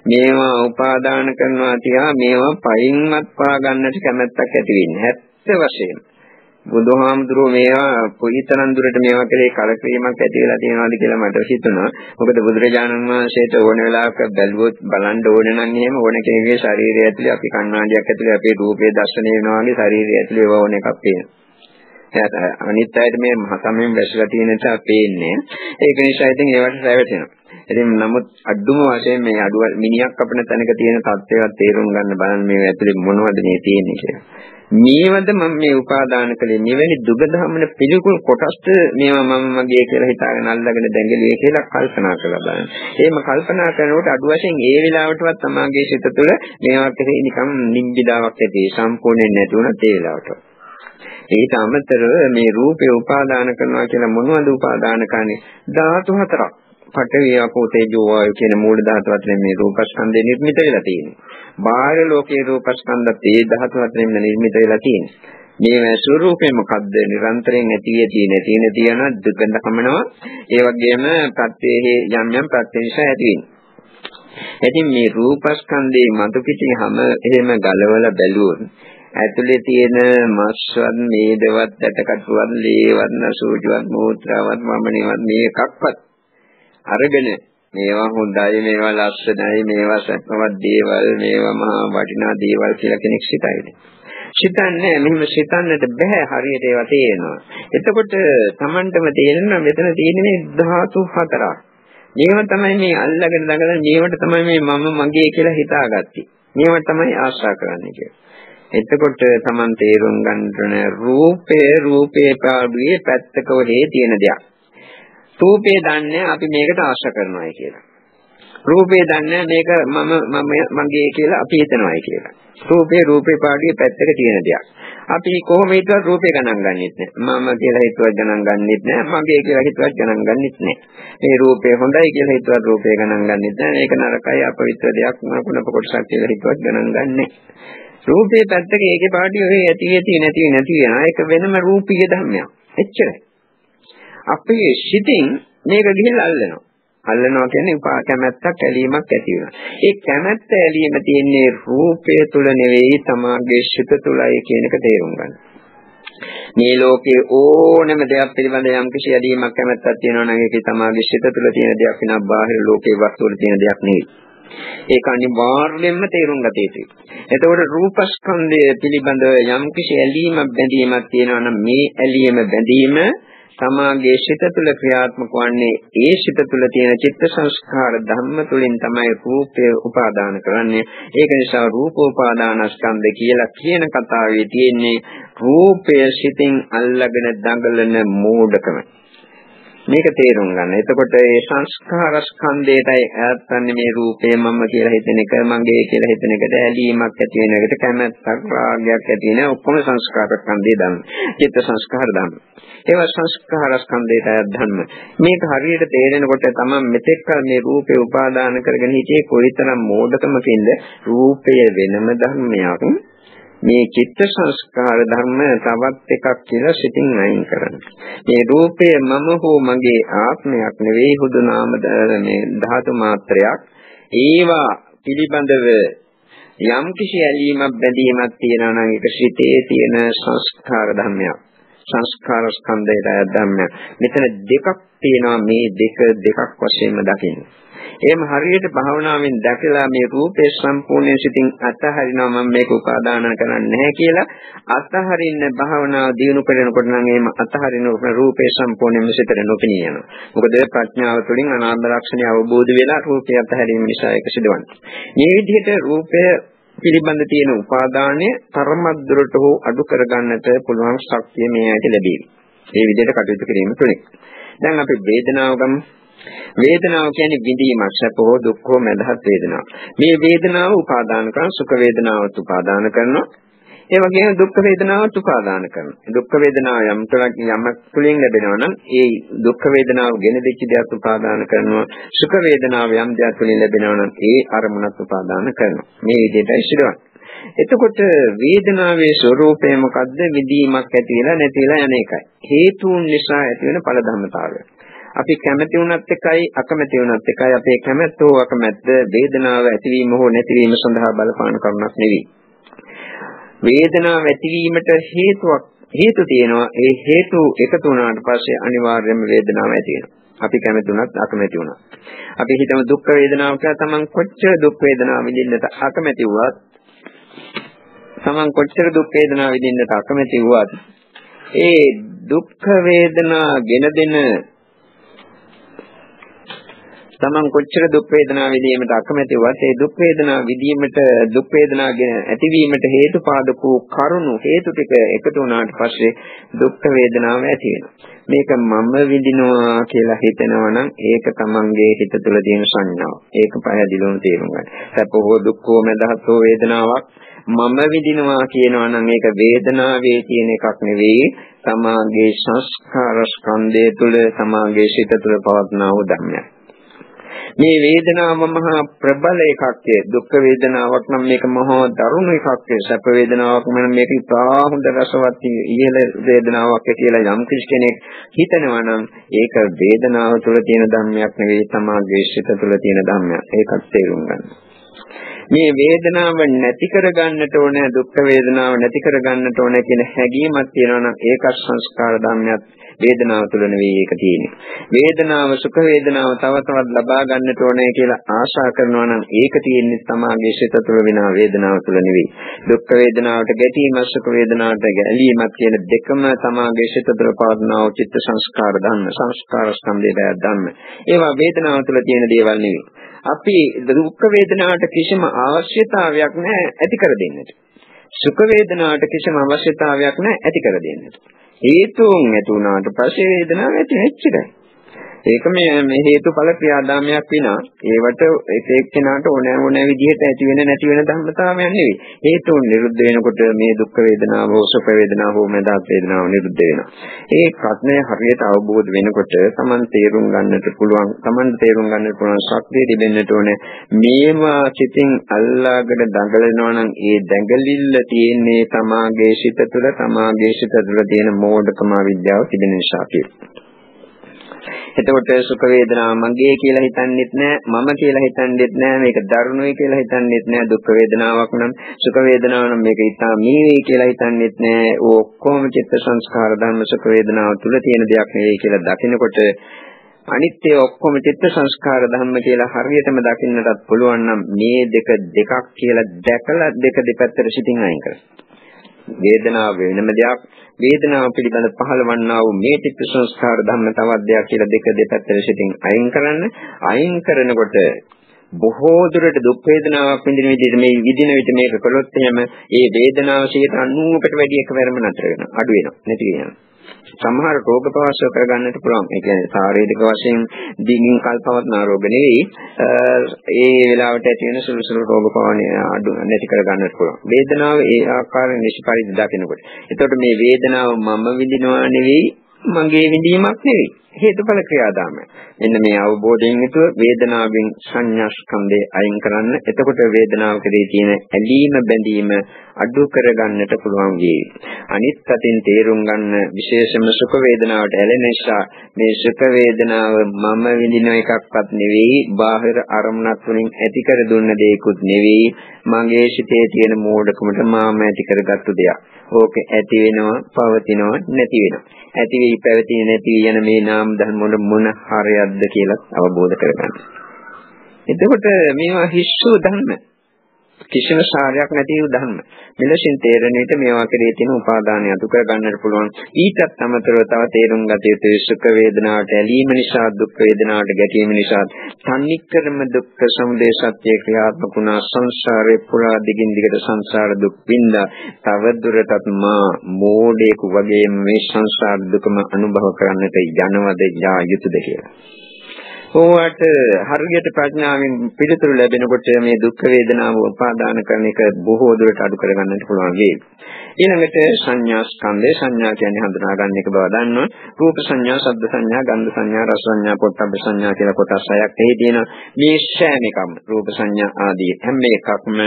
මේවා උපාදාන කරනවා තියා මේවා පයින්වත් පා ගන්නට කැමැත්තක් ඇති වෙන්නේ. වශයෙන් බුදුහාමුදුරුවෝ මේවා කොයිතරම් දුරට මේවා කෙරේ කලකිරීමක් ඇති වෙලා තියෙනවද කියලා මට හිතුණා. මොකද බුදුරජාණන් වහන්සේට ඕන වෙලාවක බැලුවොත් බලන්න ඕන නම් එහෙම ඕන කෙනෙකුගේ ශරීරය ඇතුලේ අපි කණ්ණාඩියක් ඇතුලේ අපේ රූපේ දැర్శණය වෙනවා වගේ ශරීරය ඇතුලේ ඕන එකක් පේනවා. අනිත් අයට මේ මහසමෙන් වැසලා තියෙන නිසා පේන්නේ. ඒක නිසා ඉතින් ඒවට රැවටෙනවා. ඉතින් නමුත් අඩුම වශයෙන් මේ අඩුව මිනිහක් අපිට තැනක තියෙන තත්ත්වයක් තේරුම් ගන්න බලන්න මේ ඇතුලේ මොනවද මේ තියෙන්නේ කියලා. මේවද මම මේ උපාදාන කළේ මෙවැනි දුගදහමන පිළිකුල් කොටස්ට මේවා මම මගේ කියලා හිතාගෙන අල්ලගෙන දැඟලියේ කියලා කල්පනා කරලා බලන්න. එහෙම කල්පනා කරනකොට අඩු වශයෙන් ඒ වෙලාවටවත් තමාගේ සිත තුළ මේවා කෙරෙහි නිකම් නිබ්බිදාවක් ඇති සම්පූර්ණයෙන් නැති වුණත් ඒ වෙලාවට. ඊට අමතරව මේ රූපේ උපාදාන කරනවා කියලා මොනවද උපාදාන කරන්නේ? ධාතු හතරක්. පඨවි ආපෝ තේජෝ වායු කියන මූල ධාතු හතරෙන් මේ රූපස්කන්ධය නිර්මිත වෙලා තියෙනවා. බාහිර ලෝකයේ රූපස්කන්ධත් ඒ ධාතු හතරෙන් නිර්මිත වෙලා තියෙනවා. මේ ස්වરૂපේ මොකද්ද? නිරන්තරයෙන් ඇති තියෙන දුකඳ කමනවා. ඒ වගේම ප්‍රත්‍යේ යම් යම් ප්‍රත්‍ය නිසා ඇති වෙනවා. ඉතින් මේ රූපස්කන්ධේ මතු පිටින් එහෙම ගලවලා බැලුවොත් ඇතුලේ තියෙන මස්වත් මේදවත් ඇටකටුවත් ලේවත් නසූජවත් මූත්‍රාවත් වමනේවත් මේකක්වත් අරගෙන මේවා හොඳයි මේවා ලස්සනයි මේවා සත්‍යවත් දේවල් මේවා මහා වටිනා දේවල් කියලා කෙනෙක් සිතයිද? සිතන්නේ මෙහෙම සිතන්නට බෑ. හරියට ඒවා තේරෙනවා. එතකොට Tamanටම තේරෙනවා මෙතන තියෙන මේ ධාතු හතරක්. මේව තමයි මේ අල්ලගෙන දඟලන මේවට තමයි මේ මම මගේ කියලා හිතාගත්තේ. මේවට තමයි ආශා කරන්නේ කියලා. එතකොට Taman තේරුම් ගන්න රූපේ පාඩුවේ පැත්තක ඔහේ තියෙන දෙයක්. රූපේ දන්නේ අපි මේකට ආශා කරනවායි කියලා. රූපේ දන්නේ මේක මගේ කියලා අපි හිතනවායි කියලා. රූපේ පාඩුවේ පැත්තක තියෙන දෙයක්. අපි කොහොම හිතුවත් රූපේ ගණන් ගන්නෙත් නෑ. මම කියලා හිතුවත් ගණන් ගන්නෙත් නෑ. මගේ කියලා හිතුවත් ගණන් ගන්නෙත් නෑ. මේ රූපේ හොඳයි කියලා හිතුවත් රූපේ ගණන් ගන්නෙත් නෑ. මේක නරකයි අපවිත්‍ර දෙයක් කුණප කොටසක් කියලා හිතුවත් ගණන් ගන්නෑ. රූපේ පැත්තක ඒකේ පාඩිය ඔය ඇති නැති වෙනවා. ඒක වෙනම රූපීය ධර්මයක්. එච්චරයි. අපේ සිතින් මේක ගිහිල්ලා අල්ලනවා. අල්ලනවා කියන්නේ කැමැත්තක් ඇලීමක් ඇති වෙනවා. ඒ කැමැත්ත ඇලීම තියෙන්නේ රූපය තුල නෙවෙයි තමාගේ සිත තුලයි කියන එක තේරුම් ගන්න. මේ ලෝකයේ ඕනෑම දෙයක් පිළිබඳ යම් කිසි ඇදීමක් කැමැත්තක් තියෙනවා නම් ඒකේ තමාගේ සිත තුළ තියෙන දෙයක් වෙනවා බාහිර ලෝකයේ වස්තු වල තියෙන දෙයක් නෙවෙයි. ඒක අනිවාර්යයෙන්ම තේරුම් ගත යුතුයි. එතකොට රූපස්කන්ධය පිළිබඳ යම් කිසි ඇලීමක් බැඳීමක් තියෙනවා නම් මේ ඇලීම බැඳීම තමාගේ සිත තුළ ක්‍රියාත්මක වන්නේ ඒ සිත තුළ තියෙන චිත්ත සංස්කාර ධර්ම තුළින් තමයි රූපය උපාදාන කරන්නේ. ඒක නිසා රූපෝපාදානස්කන්ධය කියලා කියන කතාවේ තියෙන්නේ රූපය සිතින් අල්ලගෙන දඟලන මෝඩකම. මේක තේරුම් ගන්න. එතකොට ඒ සංස්කාර ස්කන්ධයටයි ඈත්න්නේ මේ රූපය මම කියලා හිතන එක, මගේ කියලා හිතන එකට ඇලීමක් ඇති වෙන එකට කැමැත්තක්, රාගයක් ඇති වෙන ඔක්කොම සංස්කාර ස්කන්ධය ධර්ම. චිත්ත සංස්කාර ධර්ම. ඒවා සංස්කාර ස්කන්ධයට ඈත් ධර්ම. මේක හරියට තේරෙනකොට තමයි මෙතෙක් කල මේ රූපේ උපාදාන කරගෙන හිටියේ කොයිතරම් මෝඩකමකින්ද රූපය වෙනම ධර්මයක්. මේ චිත්ත සංස්කාර ධර්ම තවත් එකක් කියලා සිතින් අයින් කරන්න. මේ රූපය මම හෝ මගේ ආත්මයක් නෙවෙයි හුදු නාම මේ ධාතු මාත්‍රයක්. ඒවා පිළිබඳව යම් කිසි ඇලීමක් බැඳීමක් තියෙනවා නම් ඒක සිතේ තියෙන සංස්කාර ධර්මයක්. සංස්කාර ස්කන්ධයට ධර්මයක්. මෙතන දෙකක් තියෙනවා මේ දෙකක් වශයෙන්ම දකින්න. එහෙම හරියට භාවනාවෙන් දැකලා මේ රූපේ සම්පූර්ණයෙන් සිතින් අතහරිනවා මම මේක උපාදාන කරන්නේ නැහැ කියලා අතහරින්න භාවනාව දියුණු කරනකොට නම් එහෙම අතහරින රූපේ සම්පූර්ණයෙන්ම සිතට නොපෙනී යනවා. මොකද ප්‍රඥාව තුළින් අනාත්ම ලක්ෂණය අවබෝධ වෙලා රූපය අතහැරීම නිසා ඒක සිදුවන්නේ. මේ විදිහට රූපය පිළිබඳ තියෙන උපාදානය තරමද්දුරට හෝ අඩු කරගන්නට පුළුවන් ශක්තිය මේ ඇයිට ලැබෙයි. මේ විදිහට කටයුතු කිරීම තුළින්. දැන් අපි වේදනාව ගමු. වේදනාව කියන්නේ විඳීමක්, සැප හෝ දුක් හෝ මැදහත් වේදනාව. මේ වේදනාව උපාදාන කරන සුඛ වේදනාවත් උපාදාන කරනවා. ඒ වගේම දුක් වේදනාවත් උපාදාන කරනවා. දුක් වේදනාව යමක් තුළින් ලැබෙනවා නම් ඒ දුක් වේදනාව ගෙන දෙච්ච දෙයක් උපාදාන කරනවා. සුඛ වේදනාව යම් දෙයක් තුළින් ලැබෙනවා නම් ඒ අරමුණත් උපාදාන කරනවා. මේ විදිහටයි සිදුවන්නේ. එතකොට වේදනාවේ ස්වરૂපය මොකද්ද? විඳීමක් ඇති වෙලා නැති වෙලා යන එකයි. හේතුන් නිසා ඇති වෙන ඵල ධර්මතාවය. අපි කැමැති වුණත් එකයි අකමැති වුණත් එකයි අපේ කැමැත්ත හෝ අකමැත්ත වේදනාව ඇතිවීම හෝ නැතිවීම සඳහා බලපාන කරුණක් නෙවෙයි. වේදනාව ඇතිවීමට හේතු තියෙනවා. ඒ හේතු එකතු වුණාට පස්සේ අනිවාර්යයෙන්ම වේදනාව ඇති වෙනවා. අපි කැමැති වුණත් අකමැති වුණත්. අපි හිතමු දුක් වේදනාව කියලා තමන් කොච්චර දුක් වේදනාව විඳින්නට අකමැති වුවත් ඒ දුක් වේදනා ගෙන දෙන තමන් කොච්චර දුක් වේදනා විඳීමට අකමැති වුවත් ඒ දුක් වේදනා විඳීමට දුක් වේදනා ඇතිවීමට හේතුපාදක වූ කරුණු හේතු ටික එකතු වුණාට පස්සේ දුක් වේදනාව ඇති වෙනවා. මේක මම විඳිනවා කියලා හිතනවා නම් ඒක තමන්ගේ හිත තුළ තියෙන සංඥාව. ඒක පැහැදිලිවම තේරුම් ගන්න. සැප හෝ දුක් හෝ මැදහත් හෝ වේදනාවක් මම විඳිනවා කියනවා නම් ඒක වේදනාවේ තියෙන එකක් නෙවෙයි. තමාගේ සංස්කාර ස්කන්ධය තුළ තමාගේ සිත තුළ පවත්නා වූ ධර්මයක්. මේ වේදනාව මහා ප්‍රබල එකක්. දුක් වේදනාවක් නම් මේක මහා දරුණු එකක්. සැප වේදනාවක් නම් මේක ඉතා හොඳ රසවත් ඉහළ වේදනාවක් කියලා යම් කෙනෙක් හිතනවා නම් ඒක වේදනාව තුළ තියෙන ධර්මයක් නෙවෙයි තමාගේ සිත තුළ තියෙන ධර්මයක්. ඒකත් තේරුම් ගන්න. මේ වේදනාව නැති කරගන්නට ඕන, දුක් වේදනාව නැති කරගන්නට ඕන කියන හැඟීමක් තියෙනවා නම් ඒක සංස්කාර ධර්මයක්. වේදනාව තුළ නෙවෙයි ඒක තියෙන්නේ. වේදනාව සුඛ වේදනාව තව තවත් ලබා ගන්නට ඕනේ කියලා ආශා කරනවා නම් ඒක තියෙන්නේ තමාගේ සිත තුළ වෙන වේදනාව තුළ නෙවෙයි. දුක් වේදනාවට ගැටීම සුඛ වේදනාවට ගැලීමක් කියන දෙකම තමාගේ සිත තුළ පවත්නා වූ චිත්ත සංස්කාර ධර්ම, සංස්කාර ස්කන්ධයට ධර්ම. ඒවා වේදනාව තුළ තියෙන දේවල් නෙවෙයි. අපි දුක් වේදනාවට කිසිම අවශ්‍යතාවයක් නැහැ ඇති කර දෙන්නට. සුඛ වේදනාවට කිසිම අවශ්‍යතාවයක් නැහැ ඇති කර දෙන්නට. හේතුන් ඇති වුණාට පස්සේ වේදනාව ඇති වෙච්චයි. ඒක මේ හේතුඵල ක්‍රියාදාමයක් විනා ඒවට එක එක්කෙනාට ඕනෑ විදිහට ඇති වෙන නැති වෙන ධර්මතාවයක් නෙවෙයි. හේතුන් නිරුද්ධ වෙනකොට මේ දුක් වේදනාව හෝ සුඛ වේදනාව හෝ මඳහත් වේදනාව නිරුද්ධ වෙනවා. ඒ ප්‍රඥය හරියට අවබෝධ වෙනකොට Taman තේරුම් ගන්නට පුළුවන් ශක්තිය තිබෙන්නට ඕනේ. මේවා සිතින් අල්ලාගෙන දඟලනවා නම් ඒ දැඟලිල්ල තියෙන්නේ තමාගේ සිත තුළ තියෙන මෝඩකම විද්‍යාව තිබෙන නිසා කියලා. එතකොට සුඛ වේදනාව මගේ කියලා හිතන්නෙත් නෑ, මම කියලා හිතන්නෙත් නෑ, මේක දරුණුයි කියලා හිතන්නෙත් නෑ. දුක් වේදනාවක් නම් සුඛ වේදනාව නම් මේක ඉතා මීවේ කියලා හිතන්නෙත් නෑ. ඔක්කොම චිත්ත සංස්කාර ධර්ම සුඛ වේදනාව තුල තියෙන දෙයක් නෙවෙයි කියලා දකිනකොට අනිත්‍ය ඔක්කොම චිත්ත සංස්කාර ධර්ම කියලා හරියටම දකින්නටත් පුළුවන් නම් මේ දෙකක් කියලා දැකලා දෙක දෙපැත්තට සිටින් අයින් කරනවා. වේදනාව වෙනම දෙයක්, වේදනාව පිළිබඳ පහළවන්නා වූ මේ චිත්ත සංස්කාර ධර්ම තවත් දෙයක් කියලා දෙක දෙපැත්තට සිටින් අයින් කරන්න. අයින් කරනකොට බොහෝ දුරට දුක් වේදනාවක් විඳින විදිහට මේ විදින විට මේක කළොත් එහෙම ඒ වේදනාව 90%කට වැඩි එකවරම නතර වෙනවා, අඩු වෙනවා, නැති වෙනවා. සමහර රෝග ප්‍රවාසය කරගන්නට පුළුවන්. ඒ කියන්නේ ශාරීරික වශයෙන් දිගින් කල්පවත්න රෝග නෙවෙයි. ඒ වෙලාවට ඇති වෙන සුළු සුළු රෝග පවණය අඩු නැති කරගන්නට පුළුවන්. වේදනාව ඒ ආකාරයෙන් නිෂ්පරිදි දකිනකොට. එතකොට මේ වේදනාව මම විඳිනවා නෙවෙයි, මගේ විඳීමක් නෙවෙයි. හේතුඵල ක්‍රියාදාමය. මෙන්න මේ අවබෝධයෙන් යුතුව වේදනාවෙන් සංඥා ස්කන්ධය අයින් කරන්න. එතකොට වේදනාව කෙරෙහි තියෙන ඇලීම බැඳීම අඩු කරගන්නට පුළුවන් වෙයි. අනිත් පැතින් තේරුම් ගන්න විශේෂම සුඛ වේදනාවට ඇලෙන නිසා මේ සුඛ වේදනාව මම විඳින එකක්වත් නෙවෙයි, බාහිර අරමුණක් වලින් ඇති කර දුන්න දෙයක්වත් නෙවෙයි, මගේ සිතේ තියෙන මෝඩකමට මාම ඇති කරගත්තු දෙයක්. ඕක ඇති වෙනවා, පවතිනවා, නැති වෙනවා. ඇති වෙයි, පැවති නැති යන මේ නාම ධර්ම වල මොන හරයක්ද කියලා අවබෝධ කරගන්න. එතකොට මේවා හිස්සු ධර්ම, කිසිම සාරයක් නැති වූ ධර්ම. මෙලෙසින් තේරෙන විට මේවා කෙරේ තියෙන උපාදානය අතු කර ගන්නට පුළුවන්. ඊටත් අමතරව තව තේරුම් ගත යුතු සුඛ වේදනාවට ඇලීම නිසා, දුක් වේදනාවට ගැටීම නිසා තනිකරම දුක්ඛ සමුදය සත්‍ය ක්‍රියාත්මක වුණා. සංසාරේ පුරා දිගින් දිගට සංසාර දුක් විඳා තව දුරටත් මා මෝඩයෙකු වගේ මේ සංසාර දුකම අනුභව කරන්නට යනවද යා යුතුද කියලා. ඕවට හරියට ප්‍රඥාවෙන් පිළිතුරු ලැබෙනකොට මේ දුක් වේදනාව උපාදාන කරන එක බොහෝ දුරට අඩු කරගන්නට පුළුවන් වෙයි. ඊළඟට සංඥා ස්කන්ධය, සංඥා කියන්නේ හඳුනා ගන්න එක බව දන්නවා. රූප සංඥා, ශබ්ද සංඥා, ගන්ධ සංඥා, රස සංඥා, පොට්ටබ්බ සංඥා කියලා කොටස් හයක් එහි තියෙනවා. මේ සෑම එකම රූප සංඥා ආදී හැම එකක්ම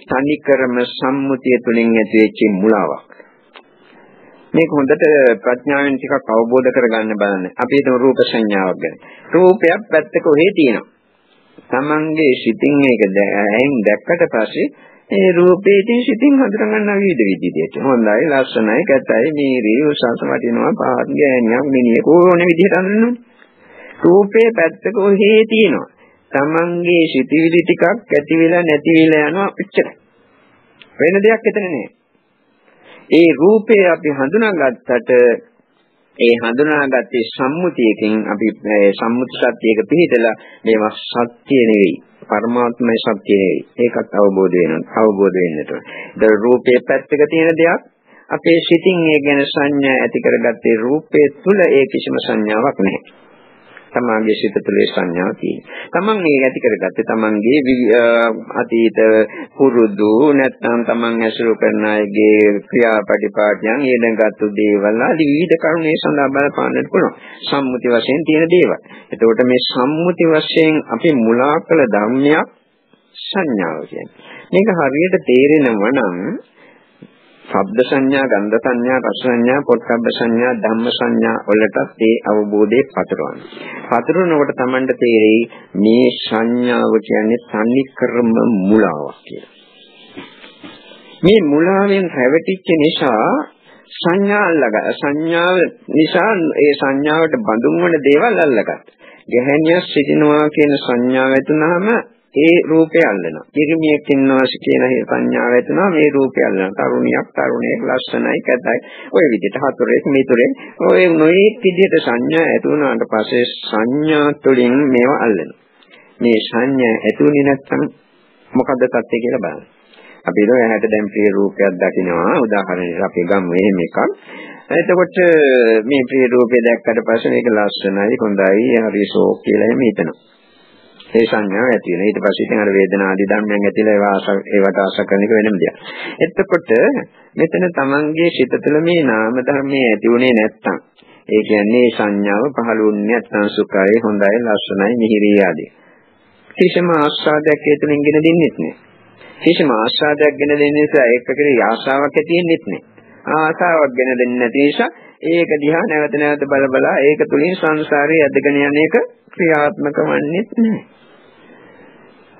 තනිකරම සම්මුතිය තුළින් ඇතිවෙච්ච මුලාවක්. මේක හොඳට ප්‍රඥාවෙන් ටිකක් අවබෝධ කරගන්න බලන්න. අපි හිතමු රූප සංඥාවක් ගැන. රූපයක් පැත්තක ඔහේ තියෙනවා. තමන්ගේ සිතින් මේක ඇහෙන් දැක්කට පස්සේ ඒ රූපේ ඉතින් සිතින් හඳුනගන්න විවිධ විදිහට. හොඳයි, ලස්සනයි, කැතයි, මේරි, උසස් වටිනවා, පාත් ගෑනියක්, මිනිහෙක් ඕනේ විදිහට හඳුනනවා. රූපේ පැත්තක ඔහේ තියෙනවා. තමන්ගේ සිතිවිලි ටිකක් ඇති වෙලා නැති වෙලා යනවා එච්චරයි. වෙන දෙයක් එතන නෑ. ඒ රූපේ අපි හඳුනාගත්තට ඒ හඳුනාගත්තේ සම්මුතියකින් අපි සම්මුති සත්‍යයක පිළිතලා මේවා සත්‍ය නෙවෙයි, පරමාත්මය සත්‍ය නෙවෙයි. ඒකත් අවබෝධ වෙන්නට. ඒ රූපේ පැත්තක තියෙන දෙයක් අපේ සිතින් ඒ ගැන සංඥා ඇති කරගත්තේ රූපේ තුල ඒ කිසිම සංඥාවක් නැහැ. තමන්ගේ සිත තුළේ සංඥා තියෙනවා. තමන් මේ ඇති කරගත්තේ තමන්ගේ අතීත පුරුදු නැත්නම් තමන් ඇසුරු කරන අයගේ ක්‍රියාපටිපාටියන් ඊළඟට දේවල් ආදී විවිධ කරුණේ සඳහා බලපාන්නට පුළුවන්. සම්මුති වශයෙන් තියෙන දේවල්. එතකොට මේ සම්මුති වශයෙන් අපි මුලා කළ ධර්මයක් සංඥාව කියන්නේ. මේක හරියට තේරෙනවා නම් ශබ්ද සංඥා, ගන්ධ සංඥා, රස සංඥා, පොට්ටබ්බ සංඥා, ධම්ම සංඥා වලටත් ඒ අවබෝධය පතරවන්න. පතරනකොට Tamanට තේරෙයි මේ සංඥාව කියන්නේ තනිකරම මුලාවක් කියලා. මේ මුලාවෙන් රැවටිච්ච නිසා සංඥාව නිසා ඒ සංඥාවට බඳුන් වන දේවල් අල්ලගත්තා. ගැහැණියක් සිටිනවා කියන සංඥාව ඇතුණාම ඒ රූපය අල්ලනවා. පිරිමියෙක් ඉන්නවා කියන සංඥාව ඇතුණා මේ රූපය අල්ලනවා. තරුණියක් ලස්සනයි, කැතයි. ඔය විදිහට හතරෙක් මිතුරෙක් ඔය නොයෙක් විදිහට සංඥා ඇතුණාට පස්සේ සංඥා තුළින් මේවා අල්ලනවා. මේ සංඥා ඇතුණේ නැත්නම් මොකද්ද තත්ත්වය කියලා බලන්න. අපි හිතුවා එහාට දැන් ප්‍රිය රූපයක් දකින්නවා. උදාහරණයක් අපි ගමු එහෙම එකක්. එතකොට මේ ප්‍රිය රූපය දැක්කට පස්සේ මේක ලස්සනයි, හොඳයි, හරි ෂෝක් කියලා එහෙම හිතනවා. ඒ සංඥාව ඇති වෙනවා. ඊට පස්සේ ඉතින් අර වේදනා ආදී ධර්මයන් ඇතිලා ඒවට ආශ කරන එක වෙනම දෙයක්. එතකොට මෙතන තමන්ගේ සිත තුළ මේ නාම ධර්මයේ ඇති උනේ නැත්තම්, ඒ කියන්නේ සංඥාව පහළුන්නේ නැත්තම් සුඛයි, හොඳයි, ලස්සනයි, මිහිරි ආදී. කිසිම ආස්වාදයක් ඒ තුලින් ගෙන දෙන්නේ නැහැ. කිසිම ආස්වාදයක් ගෙන දෙන්නේ නිසා ඒක කෙරෙහි ආශාවක් ඇති වෙන්නේ නැහැ. ආශාවක් ගෙන දෙන්නේ නැති නිසා ඒක දිහා නැවත නැවත බල ඒක තුලින් සංසාරයේ ඇදගෙන යන එක ක්‍රියාත්මක වන්නේ නැහැ.